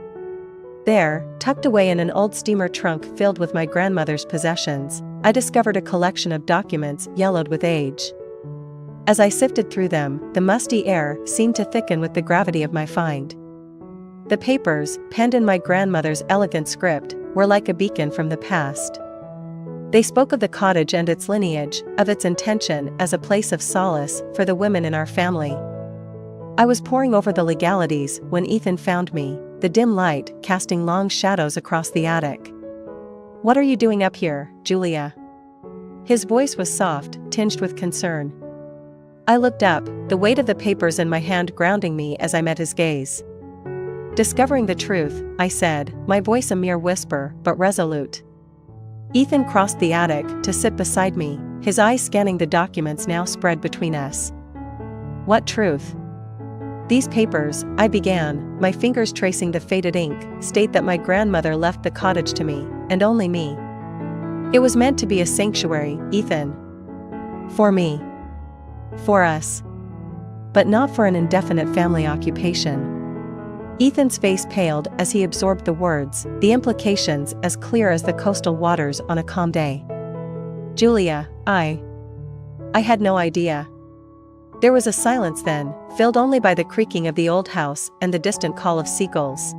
There, tucked away in an old steamer trunk filled with my grandmother's possessions, I discovered a collection of documents yellowed with age. As I sifted through them, the musty air seemed to thicken with the gravity of my find. The papers, penned in my grandmother's elegant script, were like a beacon from the past. They spoke of the cottage and its lineage, of its intention as a place of solace for the women in our family. I was poring over the legalities when Ethan found me, the dim light casting long shadows across the attic. "What are you doing up here, Julia?" His voice was soft, tinged with concern. I looked up, the weight of the papers in my hand grounding me as I met his gaze. "Discovering the truth," I said, my voice a mere whisper, but resolute. Ethan crossed the attic to sit beside me, his eyes scanning the documents now spread between us. "What truth?" "These papers," I began, my fingers tracing the faded ink, "state that my grandmother left the cottage to me, and only me. It was meant to be a sanctuary, Ethan. For me. For us. But not for an indefinite family occupation." Ethan's face paled as he absorbed the words, the implications as clear as the coastal waters on a calm day. "Julia, I had no idea." There was a silence then, filled only by the creaking of the old house and the distant call of seagulls.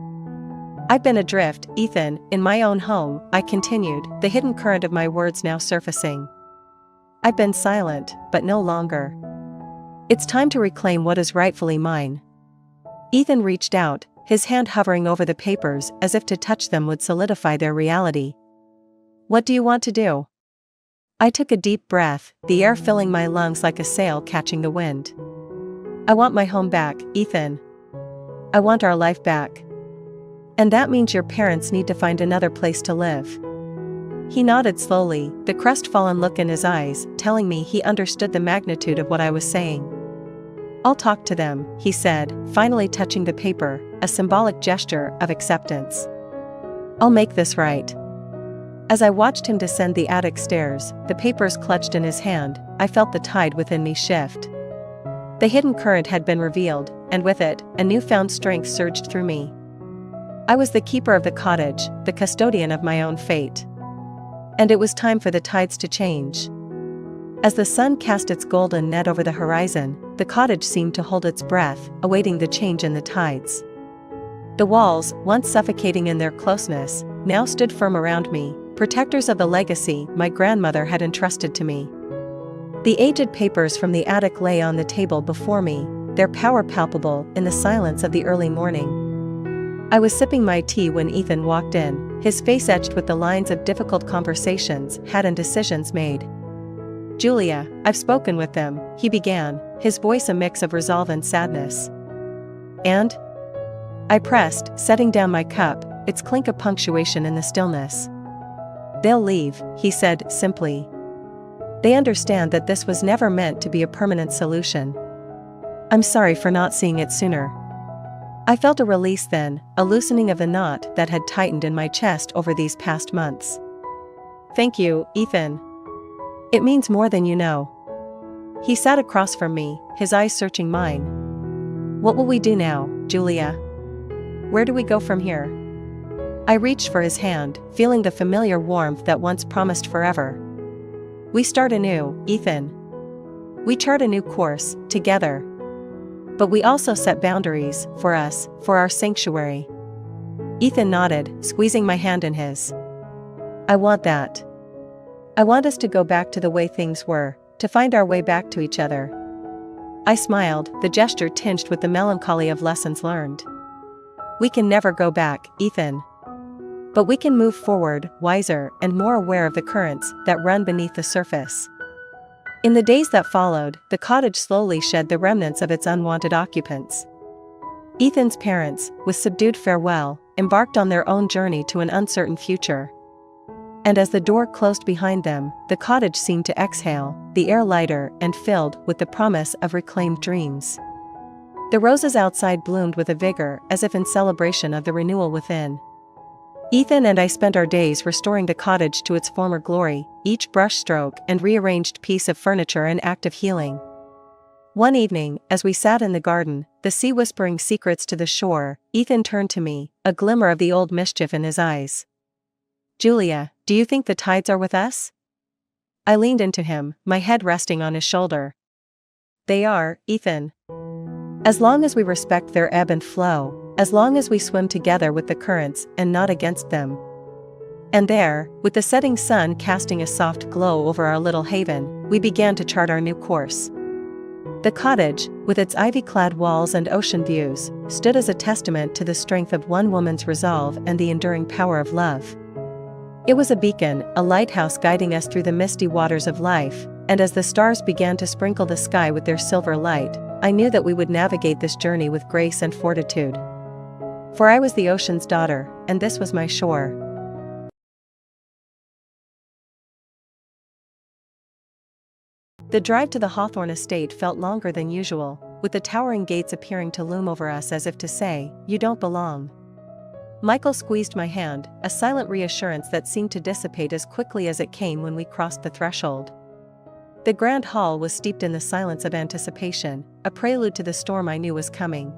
"I've been adrift, Ethan, in my own home," I continued, the hidden current of my words now surfacing. "I've been silent, but no longer. It's time to reclaim what is rightfully mine." Ethan reached out, his hand hovering over the papers as if to touch them would solidify their reality. "What do you want to do?" I took a deep breath, the air filling my lungs like a sail catching the wind. "I want my home back, Ethan. I want our life back. And that means your parents need to find another place to live." He nodded slowly, the crestfallen look in his eyes telling me he understood the magnitude of what I was saying. "I'll talk to them," he said, finally touching the paper, a symbolic gesture of acceptance. "I'll make this right." As I watched him descend the attic stairs, the papers clutched in his hand, I felt the tide within me shift. The hidden current had been revealed, and with it, a newfound strength surged through me. I was the keeper of the cottage, the custodian of my own fate. And it was time for the tides to change. As the sun cast its golden net over the horizon, the cottage seemed to hold its breath, awaiting the change in the tides. The walls, once suffocating in their closeness, now stood firm around me, protectors of the legacy my grandmother had entrusted to me. The aged papers from the attic lay on the table before me, their power palpable in the silence of the early morning. I was sipping my tea when Ethan walked in, his face etched with the lines of difficult conversations had and decisions made. "Julia, I've spoken with them," he began, his voice a mix of resolve and sadness. "And?" I pressed, setting down my cup, its clink of punctuation in the stillness. "They'll leave," he said simply. "They understand that this was never meant to be a permanent solution. I'm sorry for not seeing it sooner." I felt a release then, a loosening of the knot that had tightened in my chest over these past months. "Thank you, Ethan. It means more than you know." He sat across from me, his eyes searching mine. "What will we do now, Julia? Where do we go from here?" I reached for his hand, feeling the familiar warmth that once promised forever. "We start anew, Ethan. We chart a new course, together. But we also set boundaries, for us, for our sanctuary." Ethan nodded, squeezing my hand in his. "I want that. I want us to go back to the way things were, to find our way back to each other." I smiled, the gesture tinged with the melancholy of lessons learned. "We can never go back, Ethan. But we can move forward, wiser and more aware of the currents that run beneath the surface." In the days that followed, the cottage slowly shed the remnants of its unwanted occupants. Ethan's parents, with subdued farewell, embarked on their own journey to an uncertain future. And as the door closed behind them, the cottage seemed to exhale, the air lighter and filled with the promise of reclaimed dreams. The roses outside bloomed with a vigor as if in celebration of the renewal within. Ethan and I spent our days restoring the cottage to its former glory, each brushstroke and rearranged piece of furniture an act of healing. One evening, as we sat in the garden, the sea whispering secrets to the shore, Ethan turned to me, a glimmer of the old mischief in his eyes. "Julia, do you think the tides are with us?" I leaned into him, my head resting on his shoulder. "They are, Ethan. As long as we respect their ebb and flow, as long as we swim together with the currents and not against them." And there, with the setting sun casting a soft glow over our little haven, we began to chart our new course. The cottage, with its ivy-clad walls and ocean views, stood as a testament to the strength of one woman's resolve and the enduring power of love. It was a beacon, a lighthouse guiding us through the misty waters of life, and as the stars began to sprinkle the sky with their silver light, I knew that we would navigate this journey with grace and fortitude. For I was the ocean's daughter, and this was my shore. The drive to the Hawthorne estate felt longer than usual, with the towering gates appearing to loom over us as if to say, "You don't belong." Michael squeezed my hand, a silent reassurance that seemed to dissipate as quickly as it came when we crossed the threshold. The grand hall was steeped in the silence of anticipation, a prelude to the storm I knew was coming.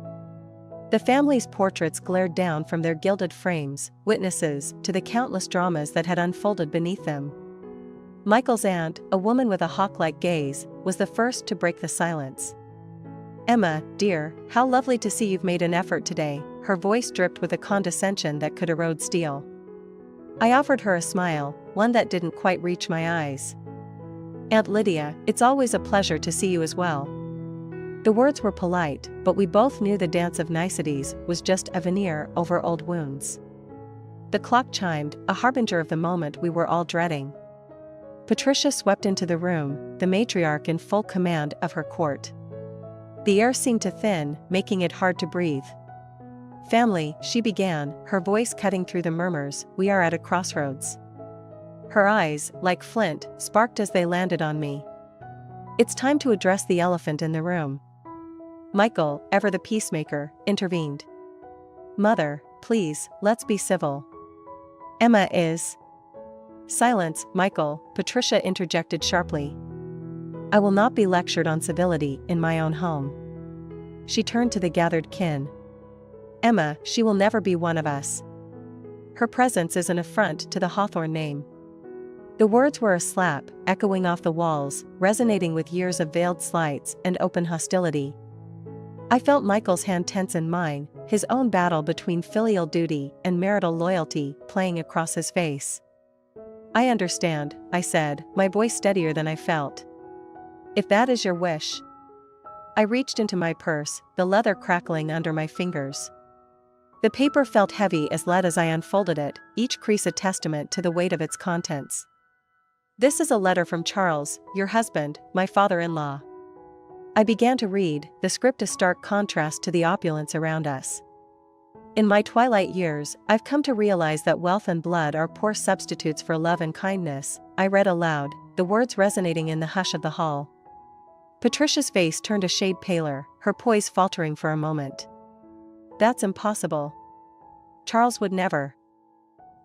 The family's portraits glared down from their gilded frames, witnesses to the countless dramas that had unfolded beneath them. Michael's aunt, a woman with a hawk-like gaze, was the first to break the silence. "Emma, dear, how lovely to see you've made an effort today," her voice dripped with a condescension that could erode steel. I offered her a smile, one that didn't quite reach my eyes. "Aunt Lydia, it's always a pleasure to see you as well." The words were polite, but we both knew the dance of niceties was just a veneer over old wounds. The clock chimed, a harbinger of the moment we were all dreading. Patricia swept into the room, the matriarch in full command of her court. The air seemed to thin, making it hard to breathe. "Family," she began, her voice cutting through the murmurs, "we are at a crossroads." Her eyes, like flint, sparked as they landed on me. "It's time to address the elephant in the room." Michael, ever the peacemaker, intervened. "Mother, please, let's be civil. Emma is—" "Silence, Michael," Patricia interjected sharply. "I will not be lectured on civility in my own home." She turned to the gathered kin. "Emma, she will never be one of us. Her presence is an affront to the Hawthorne name." The words were a slap, echoing off the walls, resonating with years of veiled slights and open hostility. I felt Michael's hand tense in mine, his own battle between filial duty and marital loyalty playing across his face. "I understand," I said, my voice steadier than I felt. "If that is your wish." I reached into my purse, the leather crackling under my fingers. The paper felt heavy as lead as I unfolded it, each crease a testament to the weight of its contents. "This is a letter from Charles, your husband, my father-in-law." I began to read, the script a stark contrast to the opulence around us. "In my twilight years, I've come to realize that wealth and blood are poor substitutes for love and kindness," I read aloud, the words resonating in the hush of the hall. Patricia's face turned a shade paler, her poise faltering for a moment. "That's impossible. Charles would never."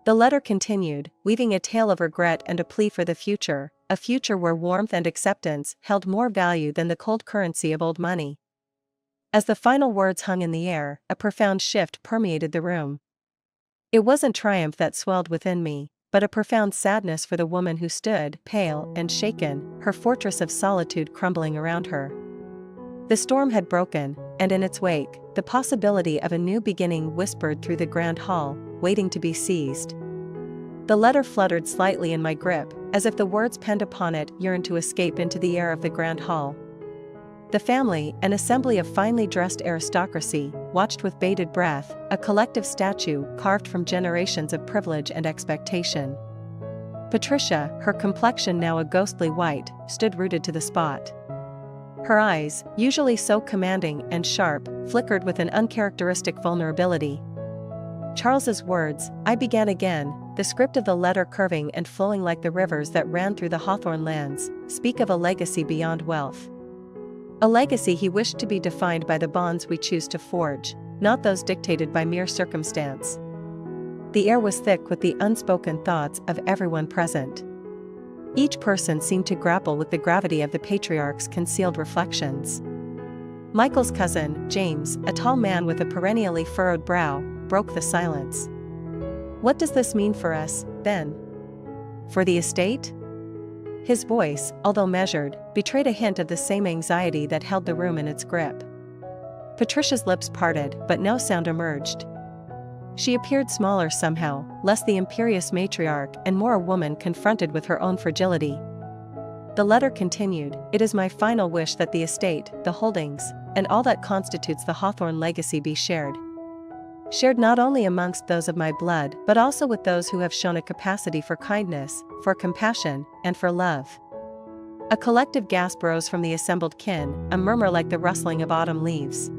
The letter continued, weaving a tale of regret and a plea for the future, a future where warmth and acceptance held more value than the cold currency of old money. As the final words hung in the air, a profound shift permeated the room. It wasn't triumph that swelled within me, but a profound sadness for the woman who stood, pale and shaken, her fortress of solitude crumbling around her. The storm had broken, and in its wake, the possibility of a new beginning whispered through the grand hall, waiting to be seized. The letter fluttered slightly in my grip, as if the words penned upon it yearned to escape into the air of the grand hall. The family, an assembly of finely dressed aristocracy, watched with bated breath, a collective statue carved from generations of privilege and expectation. Patricia, her complexion now a ghostly white, stood rooted to the spot. Her eyes, usually so commanding and sharp, flickered with an uncharacteristic vulnerability. Charles's words, I began again, the script of the letter curving and flowing like the rivers that ran through the Hawthorne lands, speak of a legacy beyond wealth. A legacy he wished to be defined by the bonds we choose to forge, not those dictated by mere circumstance. The air was thick with the unspoken thoughts of everyone present. Each person seemed to grapple with the gravity of the patriarch's concealed reflections. Michael's cousin, James, a tall man with a perennially furrowed brow, broke the silence. "What does this mean for us, then? For the estate?" His voice, although measured, betrayed a hint of the same anxiety that held the room in its grip. Patricia's lips parted, but no sound emerged. She appeared smaller somehow, less the imperious matriarch and more a woman confronted with her own fragility. The letter continued, "It is my final wish that the estate, the holdings, and all that constitutes the Hawthorne legacy be shared. Shared not only amongst those of my blood but also with those who have shown a capacity for kindness, for compassion, and for love." A collective gasp rose from the assembled kin, a murmur like the rustling of autumn leaves.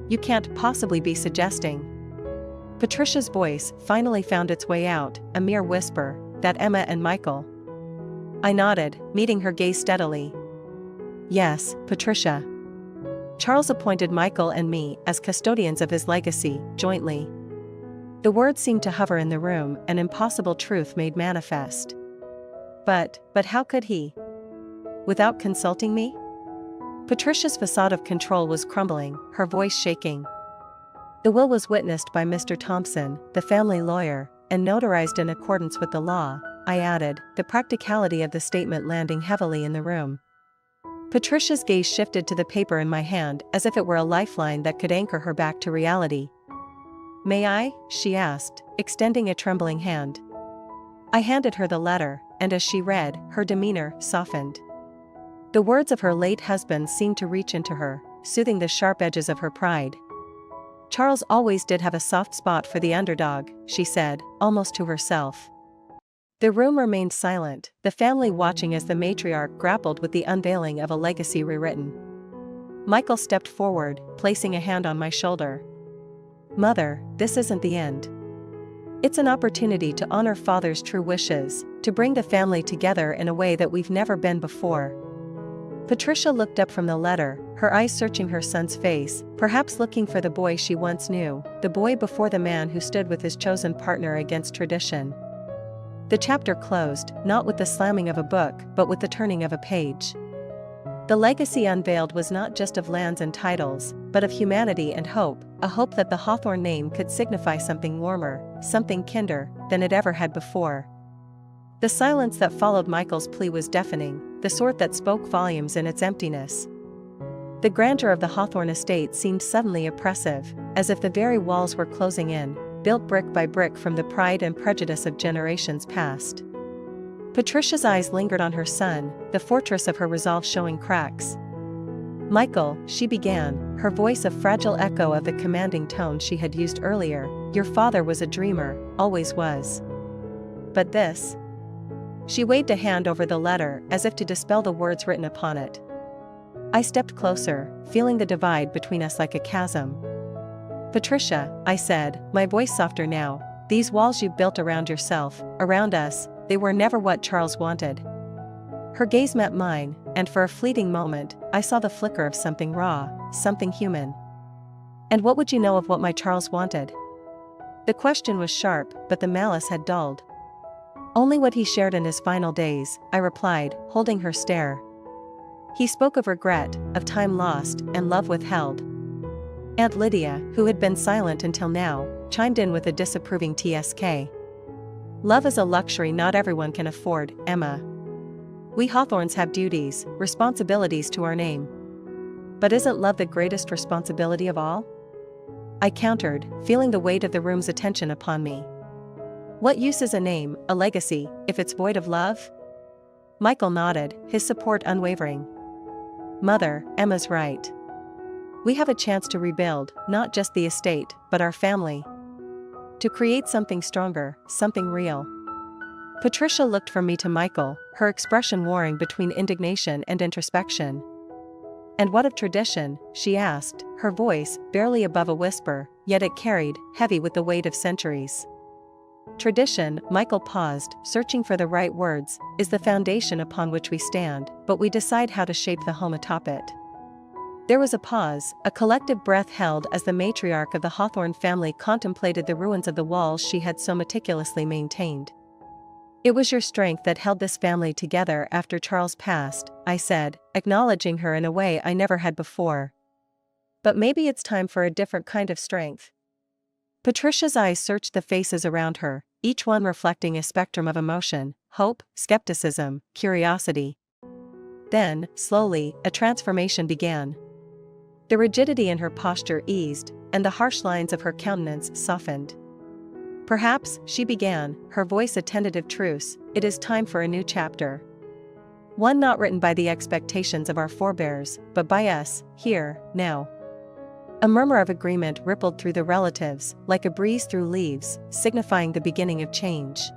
"You can't possibly be suggesting..." Patricia's voice finally found its way out, a mere whisper, "that Emma and Michael..." I nodded, meeting her gaze steadily. "Yes, Patricia. Charles appointed Michael and me as custodians of his legacy, jointly." The words seemed to hover in the room, an impossible truth made manifest. But how could he? Without consulting me?" Patricia's facade of control was crumbling, her voice shaking. "The will was witnessed by Mr. Thompson, the family lawyer, and notarized in accordance with the law," I added, the practicality of the statement landing heavily in the room. Patricia's gaze shifted to the paper in my hand as if it were a lifeline that could anchor her back to reality. "May I?" she asked, extending a trembling hand. I handed her the letter, and as she read, her demeanor softened. The words of her late husband seemed to reach into her, soothing the sharp edges of her pride. "Charles always did have a soft spot for the underdog," she said, almost to herself. The room remained silent, the family watching as the matriarch grappled with the unveiling of a legacy rewritten. Michael stepped forward, placing a hand on my shoulder. "Mother, this isn't the end. It's an opportunity to honor Father's true wishes, to bring the family together in a way that we've never been before." Patricia looked up from the letter, her eyes searching her son's face, perhaps looking for the boy she once knew, the boy before the man who stood with his chosen partner against tradition. The chapter closed, not with the slamming of a book, but with the turning of a page. The legacy unveiled was not just of lands and titles, but of humanity and hope, a hope that the Hawthorne name could signify something warmer, something kinder, than it ever had before. The silence that followed Michael's plea was deafening, the sort that spoke volumes in its emptiness. The grandeur of the Hawthorne estate seemed suddenly oppressive, as if the very walls were closing in, built brick by brick from the pride and prejudice of generations past. Patricia's eyes lingered on her son, the fortress of her resolve showing cracks. "Michael," she began, her voice a fragile echo of the commanding tone she had used earlier, "your father was a dreamer, always was. But this..." She waved a hand over the letter as if to dispel the words written upon it. I stepped closer, feeling the divide between us like a chasm. "Patricia," I said, my voice softer now, "these walls you've built around yourself, around us, they were never what Charles wanted." Her gaze met mine, and for a fleeting moment, I saw the flicker of something raw, something human. "And what would you know of what my Charles wanted?" The question was sharp, but the malice had dulled. "Only what he shared in his final days," I replied, holding her stare. "He spoke of regret, of time lost, and love withheld." Aunt Lydia, who had been silent until now, chimed in with a disapproving tsk. "Love is a luxury not everyone can afford, Emma. We Hawthorns have duties, responsibilities to our name. But isn't love the greatest responsibility of all?" I countered, feeling the weight of the room's attention upon me. "What use is a name, a legacy, if it's void of love?" Michael nodded, his support unwavering. "Mother, Emma's right. We have a chance to rebuild, not just the estate, but our family. To create something stronger, something real." Patricia looked from me to Michael, her expression warring between indignation and introspection. "And what of tradition?" she asked, her voice barely above a whisper, yet it carried, heavy with the weight of centuries. "Tradition," Michael paused, searching for the right words, "is the foundation upon which we stand, but we decide how to shape the home atop it. There was a pause, a collective breath held as the matriarch of the Hawthorne family contemplated the ruins of the walls she had so meticulously maintained. "It was your strength that held this family together after Charles passed," I said, acknowledging her in a way I never had before. "But maybe it's time for a different kind of strength." Patricia's eyes searched the faces around her, each one reflecting a spectrum of emotion: hope, skepticism, curiosity. Then, slowly, a transformation began. The rigidity in her posture eased, and the harsh lines of her countenance softened. "Perhaps," she began, her voice a tentative truce, "it is time for a new chapter. One not written by the expectations of our forebears, but by us, here, now." A murmur of agreement rippled through the relatives, like a breeze through leaves, signifying the beginning of change.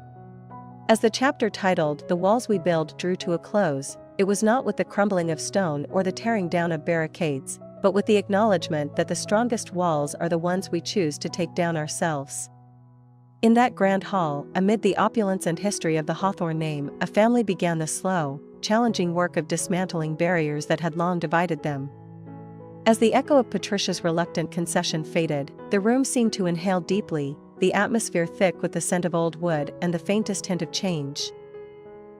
As the chapter titled "The Walls We Build" drew to a close, it was not with the crumbling of stone or the tearing down of barricades, but with the acknowledgement that the strongest walls are the ones we choose to take down ourselves. In that grand hall, amid the opulence and history of the Hawthorne name, a family began the slow, challenging work of dismantling barriers that had long divided them. As the echo of Patricia's reluctant concession faded, the room seemed to inhale deeply, the atmosphere thick with the scent of old wood and the faintest hint of change.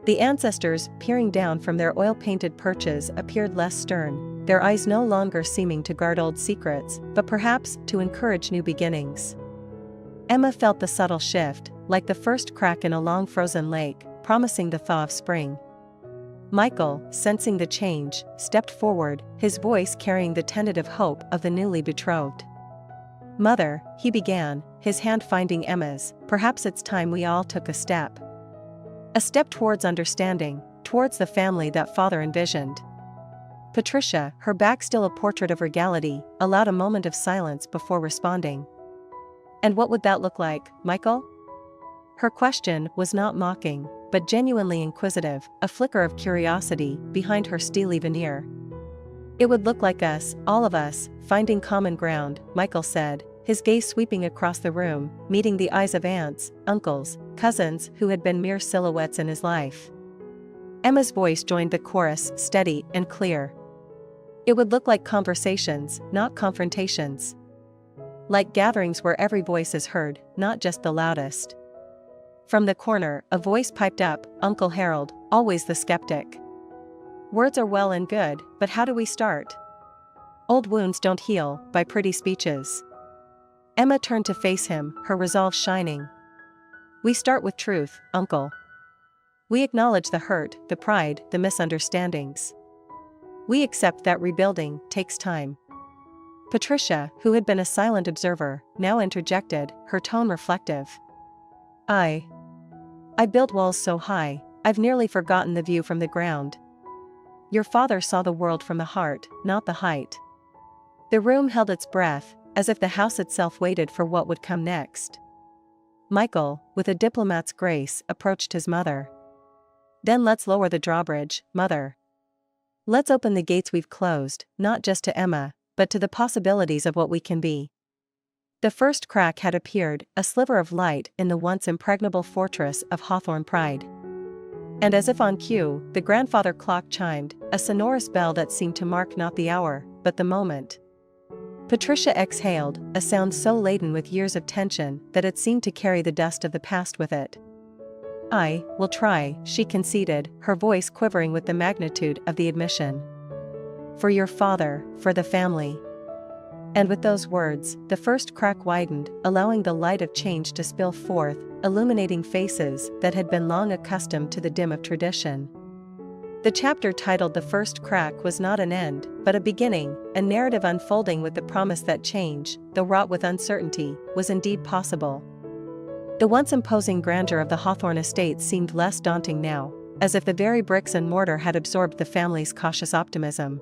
The ancestors, peering down from their oil-painted perches, appeared less stern, their eyes no longer seeming to guard old secrets, but perhaps to encourage new beginnings. Emma felt the subtle shift, like the first crack in a long frozen lake, promising the thaw of spring. Michael, sensing the change, stepped forward, his voice carrying the tentative hope of the newly betrothed. "Mother," he began, his hand finding Emma's, "perhaps it's time we all took a step. A step towards understanding, towards the family that Father envisioned." Patricia, her back still a portrait of regality, allowed a moment of silence before responding. "And what would that look like, Michael?" Her question was not mocking, but genuinely inquisitive, a flicker of curiosity behind her steely veneer. "It would look like us, all of us, finding common ground," Michael said, his gaze sweeping across the room, meeting the eyes of aunts, uncles, cousins who had been mere silhouettes in his life. Emma's voice joined the chorus, steady and clear. "It would look like conversations, not confrontations. Like gatherings where every voice is heard, not just the loudest." From the corner, a voice piped up, "Uncle Harold, always the skeptic. Words are well and good, but how do we start? Old wounds don't heal by pretty speeches." Emma turned to face him, her resolve shining. "We start with truth, Uncle. We acknowledge the hurt, the pride, the misunderstandings. We accept that rebuilding takes time." Patricia, who had been a silent observer, now interjected, her tone reflective. I built walls so high, I've nearly forgotten the view from the ground. Your father saw the world from the heart, not the height." The room held its breath, as if the house itself waited for what would come next. Michael, with a diplomat's grace, approached his mother. "Then let's lower the drawbridge, Mother. Let's open the gates we've closed, not just to Emma, but to the possibilities of what we can be." The first crack had appeared, a sliver of light in the once impregnable fortress of Hawthorne pride. And as if on cue, the grandfather clock chimed, a sonorous bell that seemed to mark not the hour, but the moment. Patricia exhaled, a sound so laden with years of tension that it seemed to carry the dust of the past with it. "I will try," she conceded, her voice quivering with the magnitude of the admission. "For your father, for the family." And with those words, the first crack widened, allowing the light of change to spill forth, illuminating faces that had been long accustomed to the dim of tradition. The chapter titled "The First Crack" was not an end, but a beginning, a narrative unfolding with the promise that change, though wrought with uncertainty, was indeed possible. The once imposing grandeur of the Hawthorne estate seemed less daunting now, as if the very bricks and mortar had absorbed the family's cautious optimism.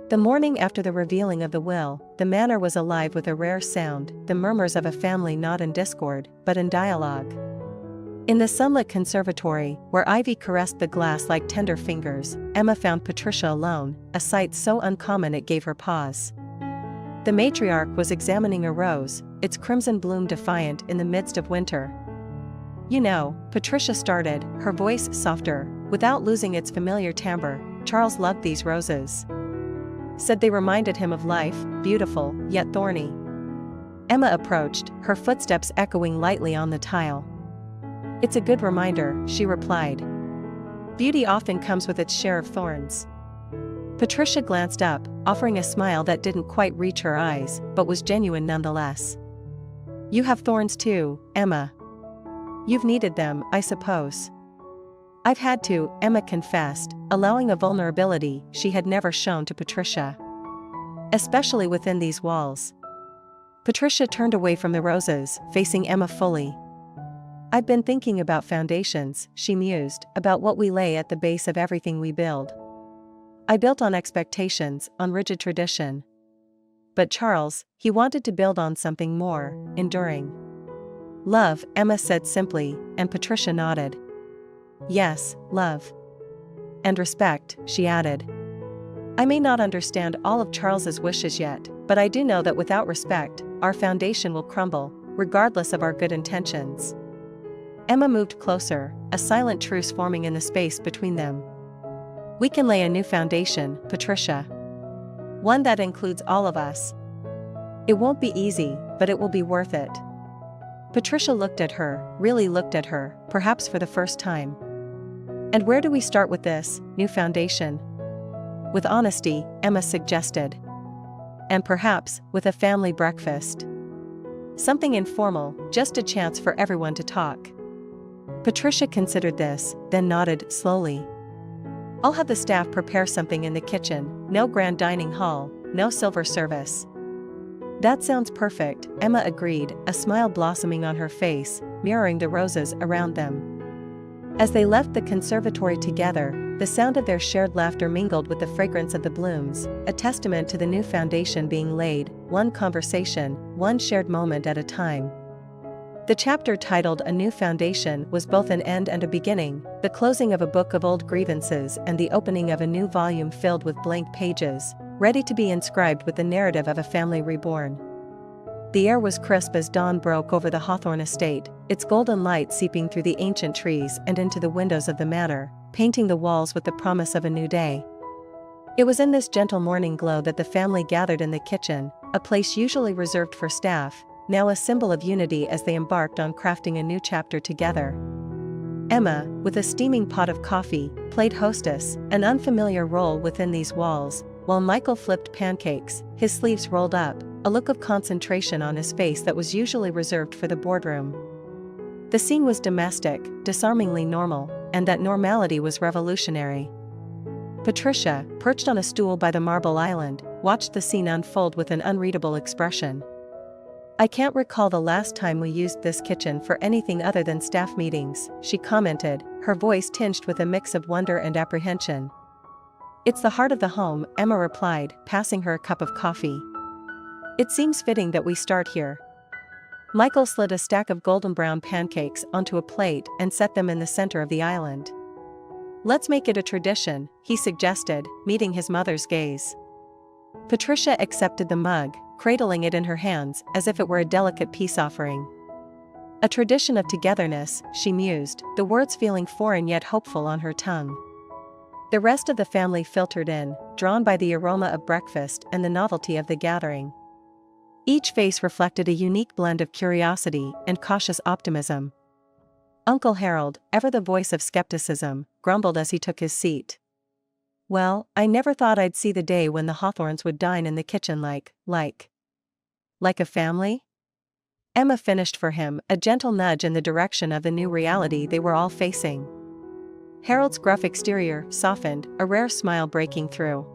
The morning after the revealing of the will, the manor was alive with a rare sound, the murmurs of a family not in discord, but in dialogue. In the sunlit conservatory, where ivy caressed the glass like tender fingers, Emma found Patricia alone, a sight so uncommon it gave her pause. The matriarch was examining a rose, its crimson bloom defiant in the midst of winter. "You know," Patricia started, her voice softer, without losing its familiar timbre, "Charles loved these roses. said they reminded him of life, beautiful, yet thorny. Emma approached, her footsteps echoing lightly on the tile. "It's a good reminder," she replied. "Beauty often comes with its share of thorns." Patricia glanced up, offering a smile that didn't quite reach her eyes, but was genuine nonetheless. "You have thorns too, Emma. You've needed them, I suppose." "I've had to," Emma confessed, allowing a vulnerability she had never shown to Patricia. "Especially within these walls." Patricia turned away from the roses, facing Emma fully. "I've been thinking about foundations," she mused, "about what we lay at the base of everything we build. I built on expectations, on rigid tradition. But Charles, he wanted to build on something more enduring." "Love," Emma said simply, and Patricia nodded. "Yes, love. And respect," she added. "I may not understand all of Charles's wishes yet, but I do know that without respect, our foundation will crumble, regardless of our good intentions." Emma moved closer, a silent truce forming in the space between them. "We can lay a new foundation, Patricia. One that includes all of us. It won't be easy, but it will be worth it." Patricia looked at her, really looked at her, perhaps for the first time. "And where do we start with this new foundation?" "With honesty," Emma suggested. "And perhaps, with a family breakfast. Something informal, just a chance for everyone to talk." Patricia considered this, then nodded slowly. "I'll have the staff prepare something in the kitchen, no grand dining hall, no silver service." "That sounds perfect," Emma agreed, a smile blossoming on her face, mirroring the roses around them. As they left the conservatory together, the sound of their shared laughter mingled with the fragrance of the blooms, a testament to the new foundation being laid, one conversation, one shared moment at a time. The chapter titled A New Foundation was both an end and a beginning, the closing of a book of old grievances and the opening of a new volume filled with blank pages, ready to be inscribed with the narrative of a family reborn. The air was crisp as dawn broke over the Hawthorne estate, its golden light seeping through the ancient trees and into the windows of the manor, painting the walls with the promise of a new day. It was in this gentle morning glow that the family gathered in the kitchen, a place usually reserved for staff, now a symbol of unity as they embarked on crafting a new chapter together. Emma, with a steaming pot of coffee, played hostess, an unfamiliar role within these walls, while Michael flipped pancakes, his sleeves rolled up, a look of concentration on his face that was usually reserved for the boardroom. The scene was domestic, disarmingly normal, and that normality was revolutionary. Patricia, perched on a stool by the marble island, watched the scene unfold with an unreadable expression. "I can't recall the last time we used this kitchen for anything other than staff meetings," she commented, her voice tinged with a mix of wonder and apprehension. "It's the heart of the home," Emma replied, passing her a cup of coffee. "It seems fitting that we start here." Michael slid a stack of golden brown pancakes onto a plate and set them in the center of the island. "Let's make it a tradition," he suggested, meeting his mother's gaze. Patricia accepted the mug, cradling it in her hands as if it were a delicate peace offering. "A tradition of togetherness," she mused, the words feeling foreign yet hopeful on her tongue. The rest of the family filtered in, drawn by the aroma of breakfast and the novelty of the gathering. Each face reflected a unique blend of curiosity and cautious optimism. Uncle Harold, ever the voice of skepticism, grumbled as he took his seat. "Well, I never thought I'd see the day when the Hawthorns would dine in the kitchen like a family?" Emma finished for him, a gentle nudge in the direction of the new reality they were all facing. Harold's gruff exterior softened, a rare smile breaking through.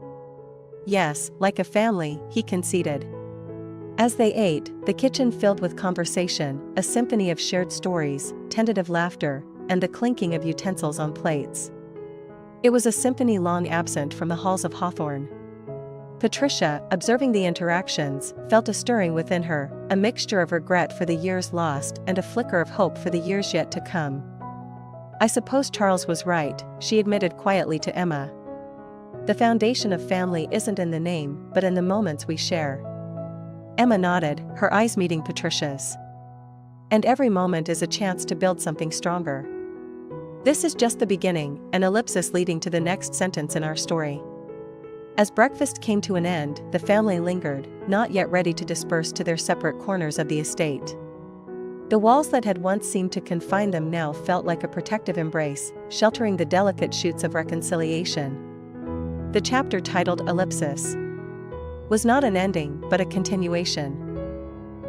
"Yes, like a family," he conceded. As they ate, the kitchen filled with conversation, a symphony of shared stories, tentative laughter, and the clinking of utensils on plates. It was a symphony long absent from the halls of Hawthorne. Patricia, observing the interactions, felt a stirring within her, a mixture of regret for the years lost and a flicker of hope for the years yet to come. "I suppose Charles was right," she admitted quietly to Emma. "The foundation of family isn't in the name, but in the moments we share." Emma nodded, her eyes meeting Patricia's. "And every moment is a chance to build something stronger. This is just the beginning, an ellipsis leading to the next sentence in our story." As breakfast came to an end, the family lingered, not yet ready to disperse to their separate corners of the estate. The walls that had once seemed to confine them now felt like a protective embrace, sheltering the delicate shoots of reconciliation. The chapter titled Ellipsis was not an ending, but a continuation.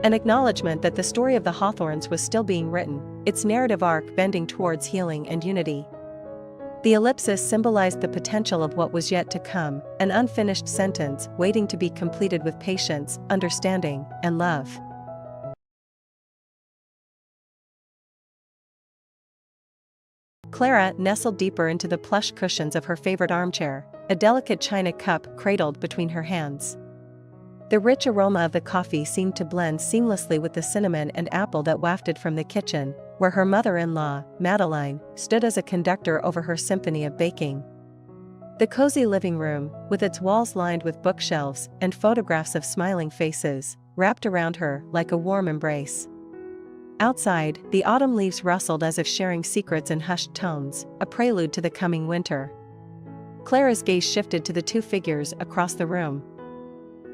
An acknowledgement that the story of the Hawthorns was still being written, its narrative arc bending towards healing and unity. The ellipsis symbolized the potential of what was yet to come, an unfinished sentence waiting to be completed with patience, understanding, and love. Clara nestled deeper into the plush cushions of her favorite armchair, a delicate china cup cradled between her hands. The rich aroma of the coffee seemed to blend seamlessly with the cinnamon and apple that wafted from the kitchen, where her mother-in-law, Madeline, stood as a conductor over her symphony of baking. The cozy living room, with its walls lined with bookshelves and photographs of smiling faces, wrapped around her like a warm embrace. Outside, the autumn leaves rustled as if sharing secrets in hushed tones, a prelude to the coming winter. Clara's gaze shifted to the two figures across the room.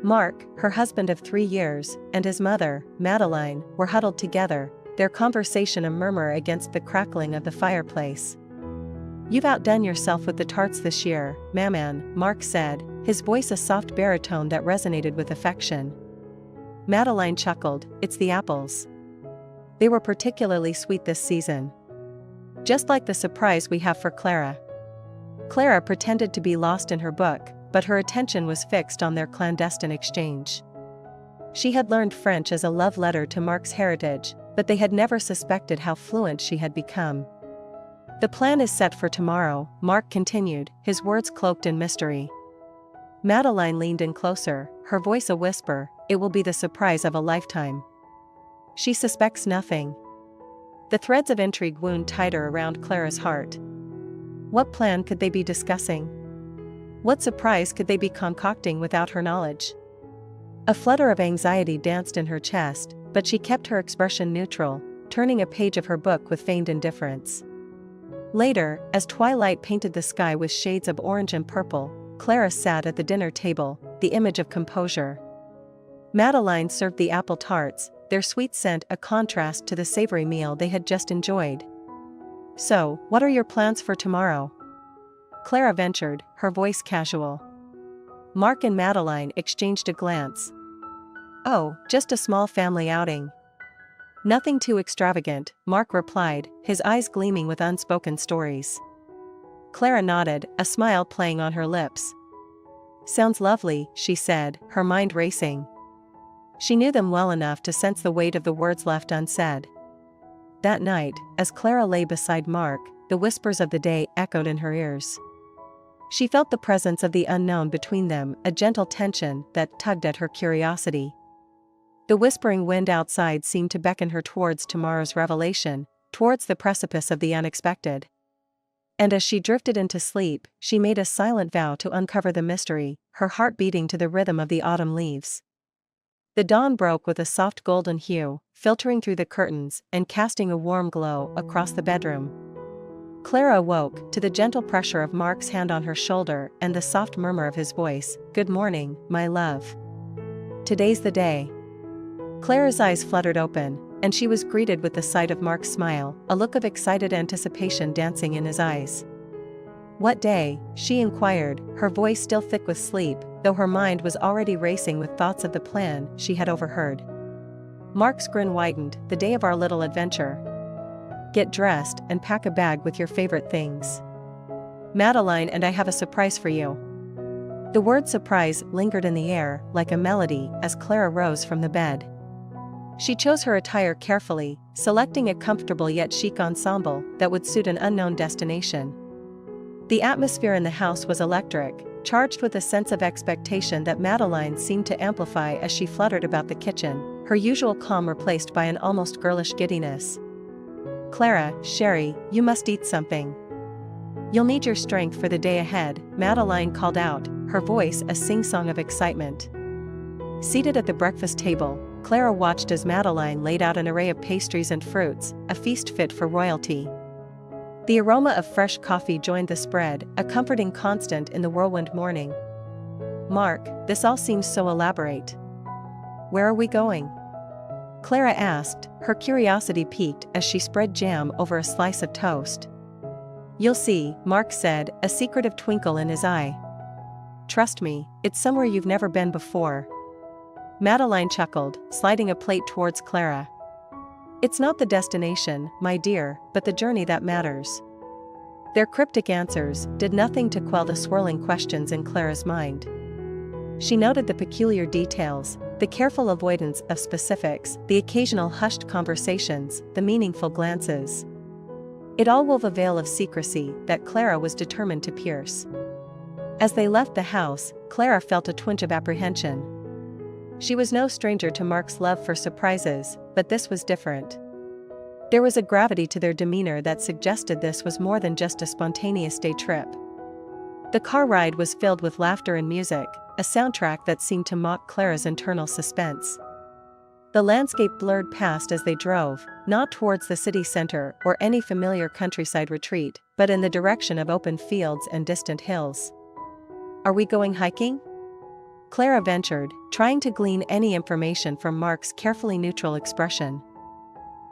Mark, her husband of 3 years, and his mother, Madeline, were huddled together, their conversation a murmur against the crackling of the fireplace. "You've outdone yourself with the tarts this year, Maman," Mark said, his voice a soft baritone that resonated with affection. Madeline chuckled, "It's the apples. They were particularly sweet this season. Just like the surprise we have for Clara." Clara pretended to be lost in her book, but her attention was fixed on their clandestine exchange. She had learned French as a love letter to Mark's heritage, but they had never suspected how fluent she had become. "The plan is set for tomorrow," Mark continued, his words cloaked in mystery. Madeline leaned in closer, her voice a whisper, "It will be the surprise of a lifetime." She suspects nothing. The threads of intrigue wound tighter around Clara's heart. What plan could they be discussing? What surprise could they be concocting without her knowledge? A flutter of anxiety danced in her chest, but she kept her expression neutral, turning a page of her book with feigned indifference. Later, as twilight painted the sky with shades of orange and purple, Clara sat at the dinner table, the image of composure. Madeline served the apple tarts, their sweet scent a contrast to the savory meal they had just enjoyed. "So, what are your plans for tomorrow?" Clara ventured, her voice casual. Mark and Madeline exchanged a glance. "Oh, just a small family outing." "Nothing too extravagant," Mark replied, his eyes gleaming with unspoken stories. Clara nodded, a smile playing on her lips. "Sounds lovely," she said, her mind racing. She knew them well enough to sense the weight of the words left unsaid. That night, as Clara lay beside Mark, the whispers of the day echoed in her ears. She felt the presence of the unknown between them, a gentle tension that tugged at her curiosity. The whispering wind outside seemed to beckon her towards tomorrow's revelation, towards the precipice of the unexpected. And as she drifted into sleep, she made a silent vow to uncover the mystery, her heart beating to the rhythm of the autumn leaves. The dawn broke with a soft golden hue, filtering through the curtains and casting a warm glow across the bedroom. Clara awoke to the gentle pressure of Mark's hand on her shoulder and the soft murmur of his voice, "Good morning, my love. Today's the day." Clara's eyes fluttered open, and she was greeted with the sight of Mark's smile, a look of excited anticipation dancing in his eyes. "What day?" she inquired, her voice still thick with sleep, though her mind was already racing with thoughts of the plan she had overheard. Mark's grin widened, "The day of our little adventure. Get dressed and pack a bag with your favorite things. Madeline and I have a surprise for you." The word surprise lingered in the air like a melody as Clara rose from the bed. She chose her attire carefully, selecting a comfortable yet chic ensemble that would suit an unknown destination. The atmosphere in the house was electric, charged with a sense of expectation that Madeline seemed to amplify as she fluttered about the kitchen, her usual calm replaced by an almost girlish giddiness. "Clara, Sherry, you must eat something. You'll need your strength for the day ahead," Madeline called out, her voice a sing-song of excitement. Seated at the breakfast table, Clara watched as Madeline laid out an array of pastries and fruits, a feast fit for royalty. The aroma of fresh coffee joined the spread, a comforting constant in the whirlwind morning. Mark, this all seems so elaborate. Where are we going? Clara asked, her curiosity piqued as she spread jam over a slice of toast. You'll see, Mark said, a secretive twinkle in his eye. Trust me, it's somewhere you've never been before. Madeline chuckled, sliding a plate towards Clara. It's not the destination, my dear, but the journey that matters. Their cryptic answers did nothing to quell the swirling questions in Clara's mind. She noted the peculiar details, the careful avoidance of specifics, the occasional hushed conversations, the meaningful glances. It all wove a veil of secrecy that Clara was determined to pierce. As they left the house, Clara felt a twinge of apprehension. She was no stranger to Mark's love for surprises, but this was different. There was a gravity to their demeanor that suggested this was more than just a spontaneous day trip. The car ride was filled with laughter and music, a soundtrack that seemed to mock Clara's internal suspense. The landscape blurred past as they drove, not towards the city center or any familiar countryside retreat, but in the direction of open fields and distant hills. Are we going hiking? Clara ventured, trying to glean any information from Mark's carefully neutral expression.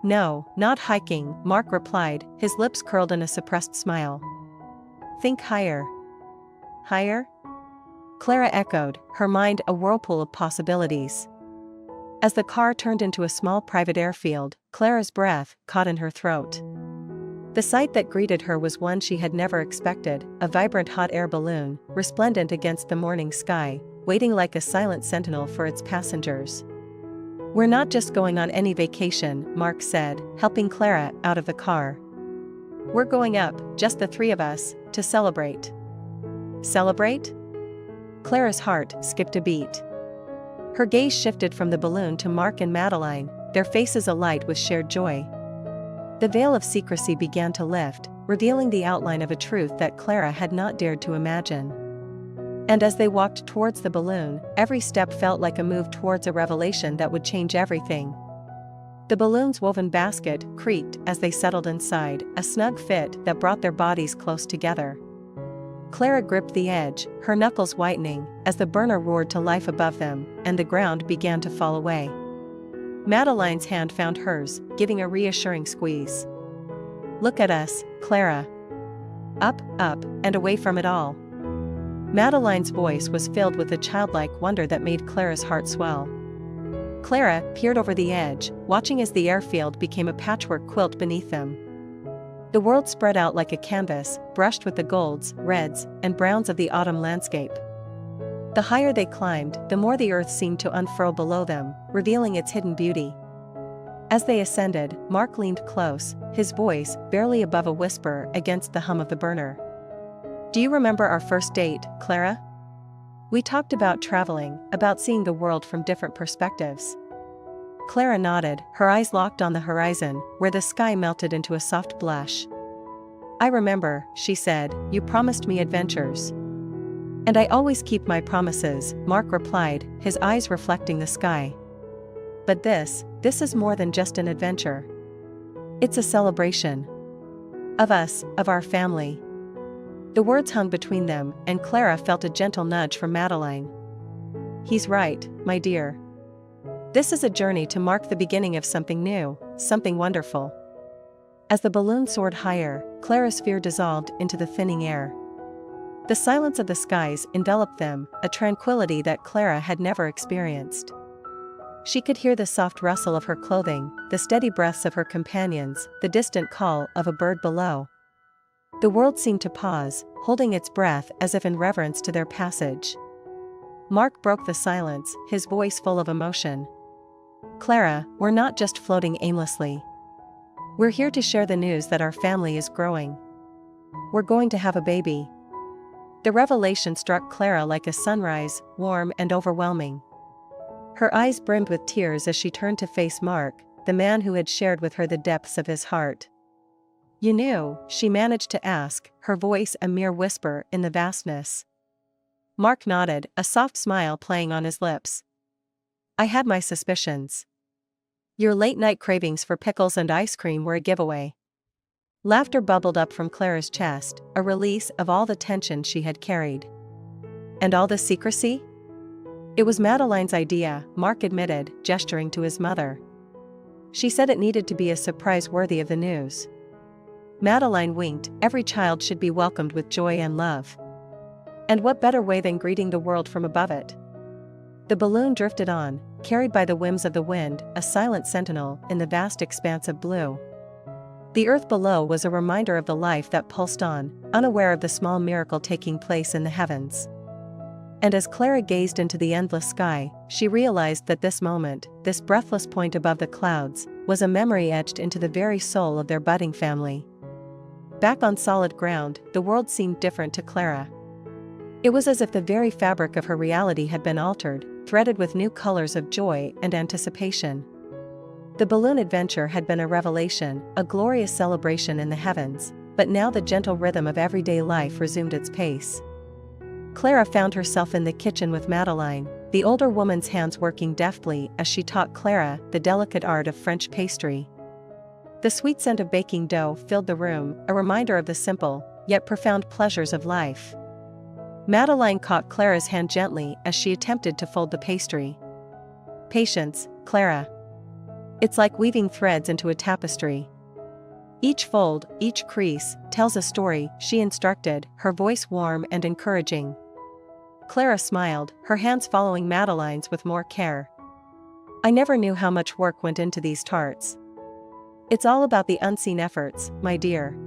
No, not hiking, Mark replied, his lips curled in a suppressed smile. Think higher. Higher? Clara echoed, her mind a whirlpool of possibilities. As the car turned into a small private airfield, Clara's breath caught in her throat. The sight that greeted her was one she had never expected, a vibrant hot air balloon, resplendent against the morning sky, waiting like a silent sentinel for its passengers. We're not just going on any vacation, Mark said, helping Clara out of the car. We're going up, just the three of us, to celebrate. Celebrate? Clara's heart skipped a beat. Her gaze shifted from the balloon to Mark and Madeline, their faces alight with shared joy. The veil of secrecy began to lift, revealing the outline of a truth that Clara had not dared to imagine. And as they walked towards the balloon, every step felt like a move towards a revelation that would change everything. The balloon's woven basket creaked as they settled inside, a snug fit that brought their bodies close together. Clara gripped the edge, her knuckles whitening, as the burner roared to life above them, and the ground began to fall away. Madeline's hand found hers, giving a reassuring squeeze. Look at us, Clara. Up, up, and away from it all. Madeline's voice was filled with a childlike wonder that made Clara's heart swell. Clara peered over the edge, watching as the airfield became a patchwork quilt beneath them. The world spread out like a canvas, brushed with the golds, reds, and browns of the autumn landscape. The higher they climbed, the more the earth seemed to unfurl below them, revealing its hidden beauty. As they ascended, Mark leaned close, his voice barely above a whisper against the hum of the burner. Do you remember our first date, Clara? We talked about traveling, about seeing the world from different perspectives. Clara nodded, her eyes locked on the horizon, where the sky melted into a soft blush. I remember, she said, you promised me adventures. And I always keep my promises, Mark replied, his eyes reflecting the sky. But this is more than just an adventure. It's a celebration. Of us, of our family. The words hung between them, and Clara felt a gentle nudge from Madeline. He's right, my dear. This is a journey to mark the beginning of something new, something wonderful. As the balloon soared higher, Clara's fear dissolved into the thinning air. The silence of the skies enveloped them, a tranquility that Clara had never experienced. She could hear the soft rustle of her clothing, the steady breaths of her companions, the distant call of a bird below. The world seemed to pause, holding its breath as if in reverence to their passage. Mark broke the silence, his voice full of emotion. Clara, we're not just floating aimlessly. We're here to share the news that our family is growing. We're going to have a baby. The revelation struck Clara like a sunrise, warm and overwhelming. Her eyes brimmed with tears as she turned to face Mark, the man who had shared with her the depths of his heart. You knew, she managed to ask, her voice a mere whisper in the vastness. Mark nodded, a soft smile playing on his lips. I had my suspicions. Your late-night cravings for pickles and ice cream were a giveaway. Laughter bubbled up from Clara's chest, a release of all the tension she had carried. And all the secrecy? It was Madeline's idea, Mark admitted, gesturing to his mother. She said it needed to be a surprise worthy of the news. Madeline winked. Every child should be welcomed with joy and love. And what better way than greeting the world from above it? The balloon drifted on, carried by the whims of the wind, a silent sentinel in the vast expanse of blue. The earth below was a reminder of the life that pulsed on, unaware of the small miracle taking place in the heavens. And as Clara gazed into the endless sky, she realized that this moment, this breathless point above the clouds, was a memory etched into the very soul of their budding family. Back on solid ground, the world seemed different to Clara. It was as if the very fabric of her reality had been altered, threaded with new colors of joy and anticipation. The balloon adventure had been a revelation, a glorious celebration in the heavens, but now the gentle rhythm of everyday life resumed its pace. Clara found herself in the kitchen with Madeline, the older woman's hands working deftly as she taught Clara the delicate art of French pastry. The sweet scent of baking dough filled the room, a reminder of the simple, yet profound pleasures of life. Madeline caught Clara's hand gently as she attempted to fold the pastry. Patience, Clara. It's like weaving threads into a tapestry. Each fold, each crease, tells a story, she instructed, her voice warm and encouraging. Clara smiled, her hands following Madeline's with more care. I never knew how much work went into these tarts. It's all about the unseen efforts, my dear.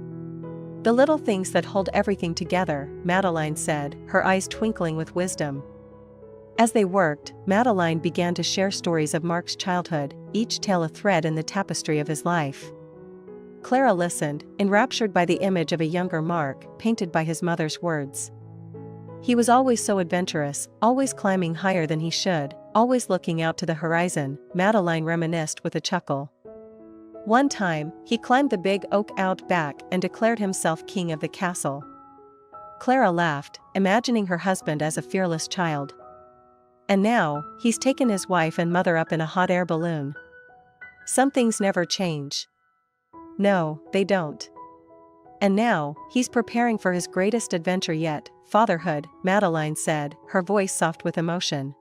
The little things that hold everything together, Madeline said, her eyes twinkling with wisdom. As they worked, Madeline began to share stories of Mark's childhood, each tale a thread in the tapestry of his life. Clara listened, enraptured by the image of a younger Mark, painted by his mother's words. He was always so adventurous, always climbing higher than he should, always looking out to the horizon, Madeline reminisced with a chuckle. One time, he climbed the big oak out back and declared himself king of the castle. Clara laughed, imagining her husband as a fearless child. And now, he's taken his wife and mother up in a hot air balloon. Some things never change. No, they don't. And now, he's preparing for his greatest adventure yet, fatherhood, Madeline said, her voice soft with emotion.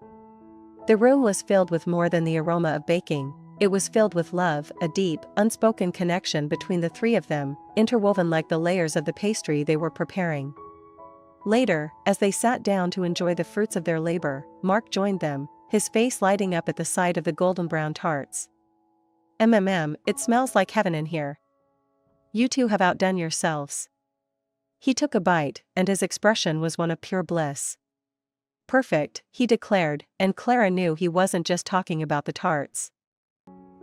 The room was filled with more than the aroma of baking. It was filled with love, a deep, unspoken connection between the three of them, interwoven like the layers of the pastry they were preparing. Later, as they sat down to enjoy the fruits of their labor, Mark joined them, his face lighting up at the sight of the golden brown tarts. It smells like heaven in here. You two have outdone yourselves. He took a bite, and his expression was one of pure bliss. Perfect, he declared, and Clara knew he wasn't just talking about the tarts.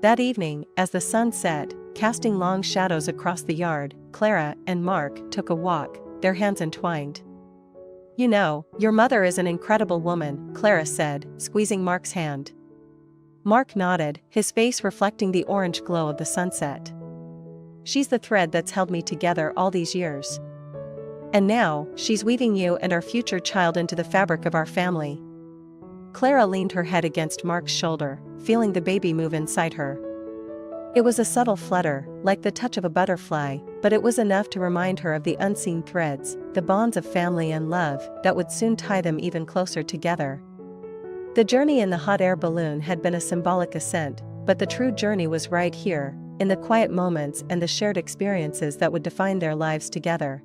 That evening, as the sun set, casting long shadows across the yard, Clara and Mark took a walk, their hands entwined. You know, your mother is an incredible woman, Clara said, squeezing Mark's hand. Mark nodded, his face reflecting the orange glow of the sunset. She's the thread that's held me together all these years. And now, she's weaving you and our future child into the fabric of our family. Clara leaned her head against Mark's shoulder, feeling the baby move inside her. It was a subtle flutter, like the touch of a butterfly, but it was enough to remind her of the unseen threads, the bonds of family and love, that would soon tie them even closer together. The journey in the hot air balloon had been a symbolic ascent, but the true journey was right here, in the quiet moments and the shared experiences that would define their lives together.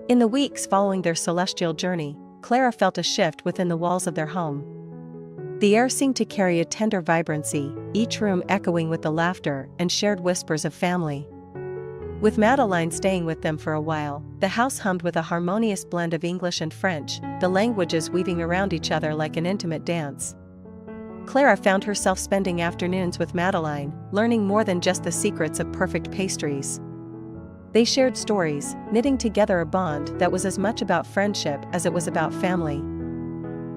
In the weeks following their celestial journey, Clara felt a shift within the walls of their home. The air seemed to carry a tender vibrancy, each room echoing with the laughter and shared whispers of family. With Madeline staying with them for a while, the house hummed with a harmonious blend of English and French, the languages weaving around each other like an intimate dance. Clara found herself spending afternoons with Madeline, learning more than just the secrets of perfect pastries. They shared stories, knitting together a bond that was as much about friendship as it was about family.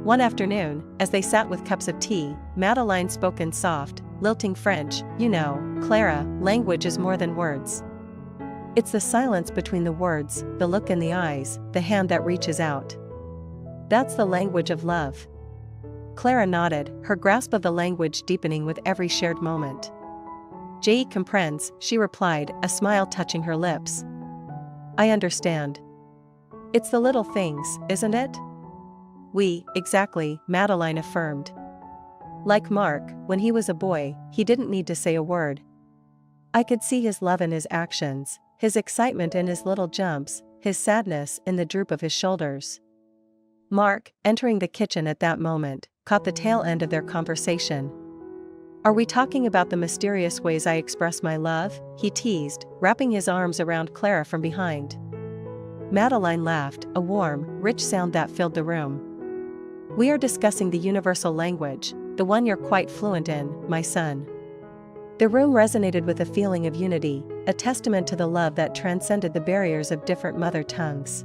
One afternoon, as they sat with cups of tea, Madeline spoke in soft, lilting French. You know, Clara, language is more than words. It's the silence between the words, the look in the eyes, the hand that reaches out. That's the language of love. Clara nodded, her grasp of the language deepening with every shared moment. Je comprends, she replied, a smile touching her lips. I understand. It's the little things, isn't it? Exactly, Madeline affirmed. Like Mark, when he was a boy, he didn't need to say a word. I could see his love in his actions, his excitement in his little jumps, his sadness in the droop of his shoulders. Mark, entering the kitchen at that moment, caught the tail end of their conversation. Are we talking about the mysterious ways I express my love? He teased, wrapping his arms around Clara from behind. Madeline laughed, a warm, rich sound that filled the room. We are discussing the universal language, the one you're quite fluent in, my son. The room resonated with a feeling of unity, a testament to the love that transcended the barriers of different mother tongues.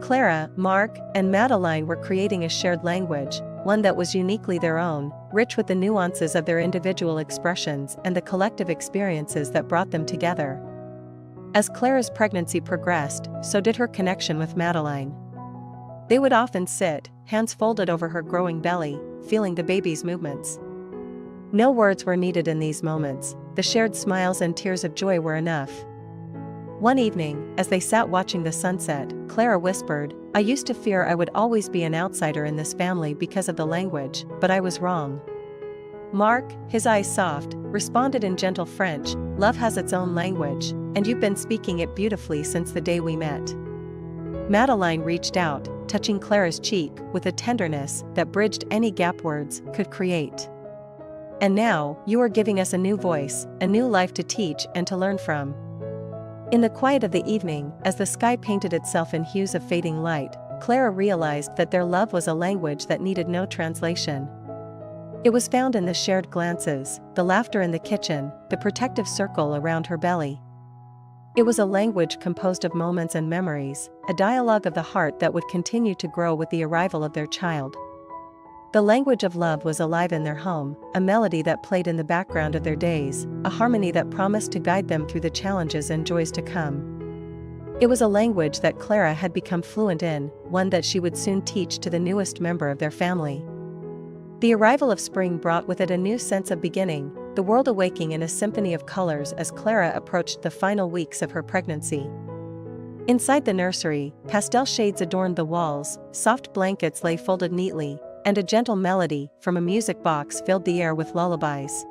Clara, Mark, and Madeline were creating a shared language, one that was uniquely their own, rich with the nuances of their individual expressions and the collective experiences that brought them together. As Clara's pregnancy progressed, so did her connection with Madeline. They would often sit, hands folded over her growing belly, feeling the baby's movements. No words were needed in these moments, the shared smiles and tears of joy were enough. One evening, as they sat watching the sunset, Clara whispered, "I used to fear I would always be an outsider in this family because of the language, but I was wrong." Mark, his eyes soft, responded in gentle French, "Love has its own language, and you've been speaking it beautifully since the day we met." Madeline reached out, touching Clara's cheek with a tenderness that bridged any gap words could create. "And now, you are giving us a new voice, a new life to teach and to learn from." In the quiet of the evening, as the sky painted itself in hues of fading light, Clara realized that their love was a language that needed no translation. It was found in the shared glances, the laughter in the kitchen, the protective circle around her belly. It was a language composed of moments and memories, a dialogue of the heart that would continue to grow with the arrival of their child. The language of love was alive in their home, a melody that played in the background of their days, a harmony that promised to guide them through the challenges and joys to come. It was a language that Clara had become fluent in, one that she would soon teach to the newest member of their family. The arrival of spring brought with it a new sense of beginning, the world awaking in a symphony of colors as Clara approached the final weeks of her pregnancy. Inside the nursery, pastel shades adorned the walls, soft blankets lay folded neatly, and a gentle melody from a music box filled the air with lullabies.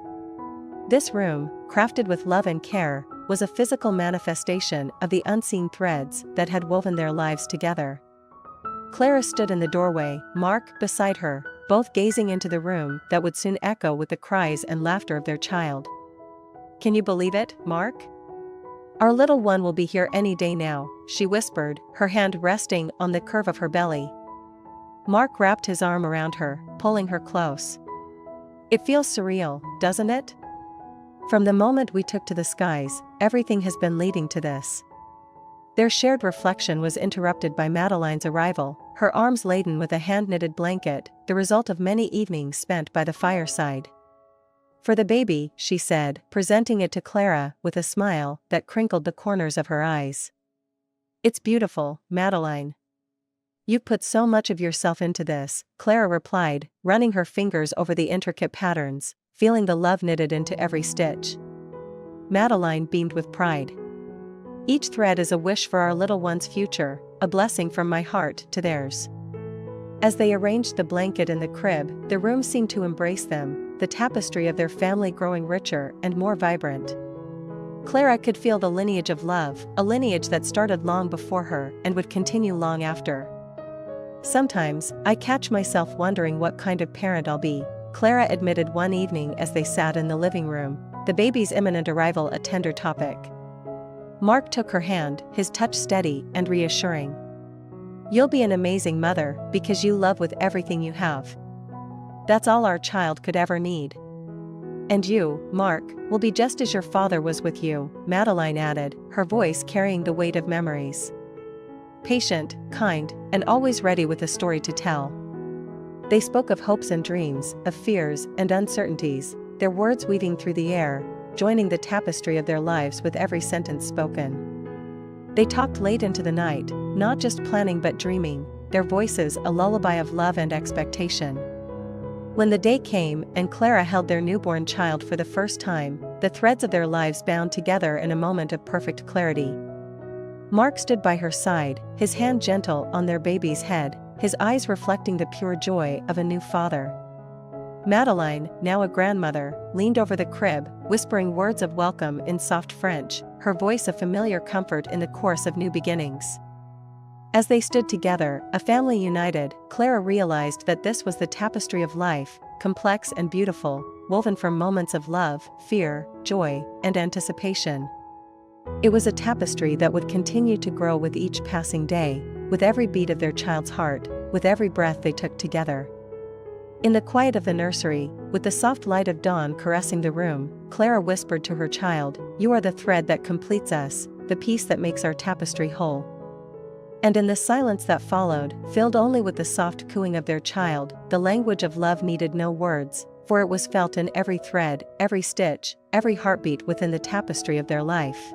This room, crafted with love and care, was a physical manifestation of the unseen threads that had woven their lives together. Clara stood in the doorway, Mark beside her, both gazing into the room that would soon echo with the cries and laughter of their child. "Can you believe it, Mark? Our little one will be here any day now," she whispered, her hand resting on the curve of her belly. Mark wrapped his arm around her, pulling her close. "It feels surreal, doesn't it? From the moment we took to the skies, everything has been leading to this." Their shared reflection was interrupted by Madeline's arrival, her arms laden with a hand-knitted blanket, the result of many evenings spent by the fireside. "For the baby," she said, presenting it to Clara with a smile that crinkled the corners of her eyes. "It's beautiful, Madeline. You put so much of yourself into this," Clara replied, running her fingers over the intricate patterns, feeling the love knitted into every stitch. Madeline beamed with pride. "Each thread is a wish for our little one's future, a blessing from my heart to theirs." As they arranged the blanket in the crib, the room seemed to embrace them, the tapestry of their family growing richer and more vibrant. Clara could feel the lineage of love, a lineage that started long before her and would continue long after. "Sometimes, I catch myself wondering what kind of parent I'll be," Clara admitted one evening as they sat in the living room, the baby's imminent arrival a tender topic. Mark took her hand, his touch steady and reassuring. "You'll be an amazing mother, because you love with everything you have. That's all our child could ever need. And you, Mark, will be just as your father was with you," Madeline added, her voice carrying the weight of memories. "Patient, kind, and always ready with a story to tell." They spoke of hopes and dreams, of fears and uncertainties, their words weaving through the air, joining the tapestry of their lives with every sentence spoken. They talked late into the night, not just planning but dreaming, their voices a lullaby of love and expectation. When the day came and Clara held their newborn child for the first time, the threads of their lives bound together in a moment of perfect clarity. Mark stood by her side, his hand gentle on their baby's head, his eyes reflecting the pure joy of a new father. Madeline, now a grandmother, leaned over the crib, whispering words of welcome in soft French, her voice a familiar comfort in the course of new beginnings. As they stood together, a family united, Clara realized that this was the tapestry of life, complex and beautiful, woven from moments of love, fear, joy, and anticipation. It was a tapestry that would continue to grow with each passing day, with every beat of their child's heart, with every breath they took together. In the quiet of the nursery, with the soft light of dawn caressing the room, Clara whispered to her child, "You are the thread that completes us, the piece that makes our tapestry whole." And in the silence that followed, filled only with the soft cooing of their child, the language of love needed no words, for it was felt in every thread, every stitch, every heartbeat within the tapestry of their life.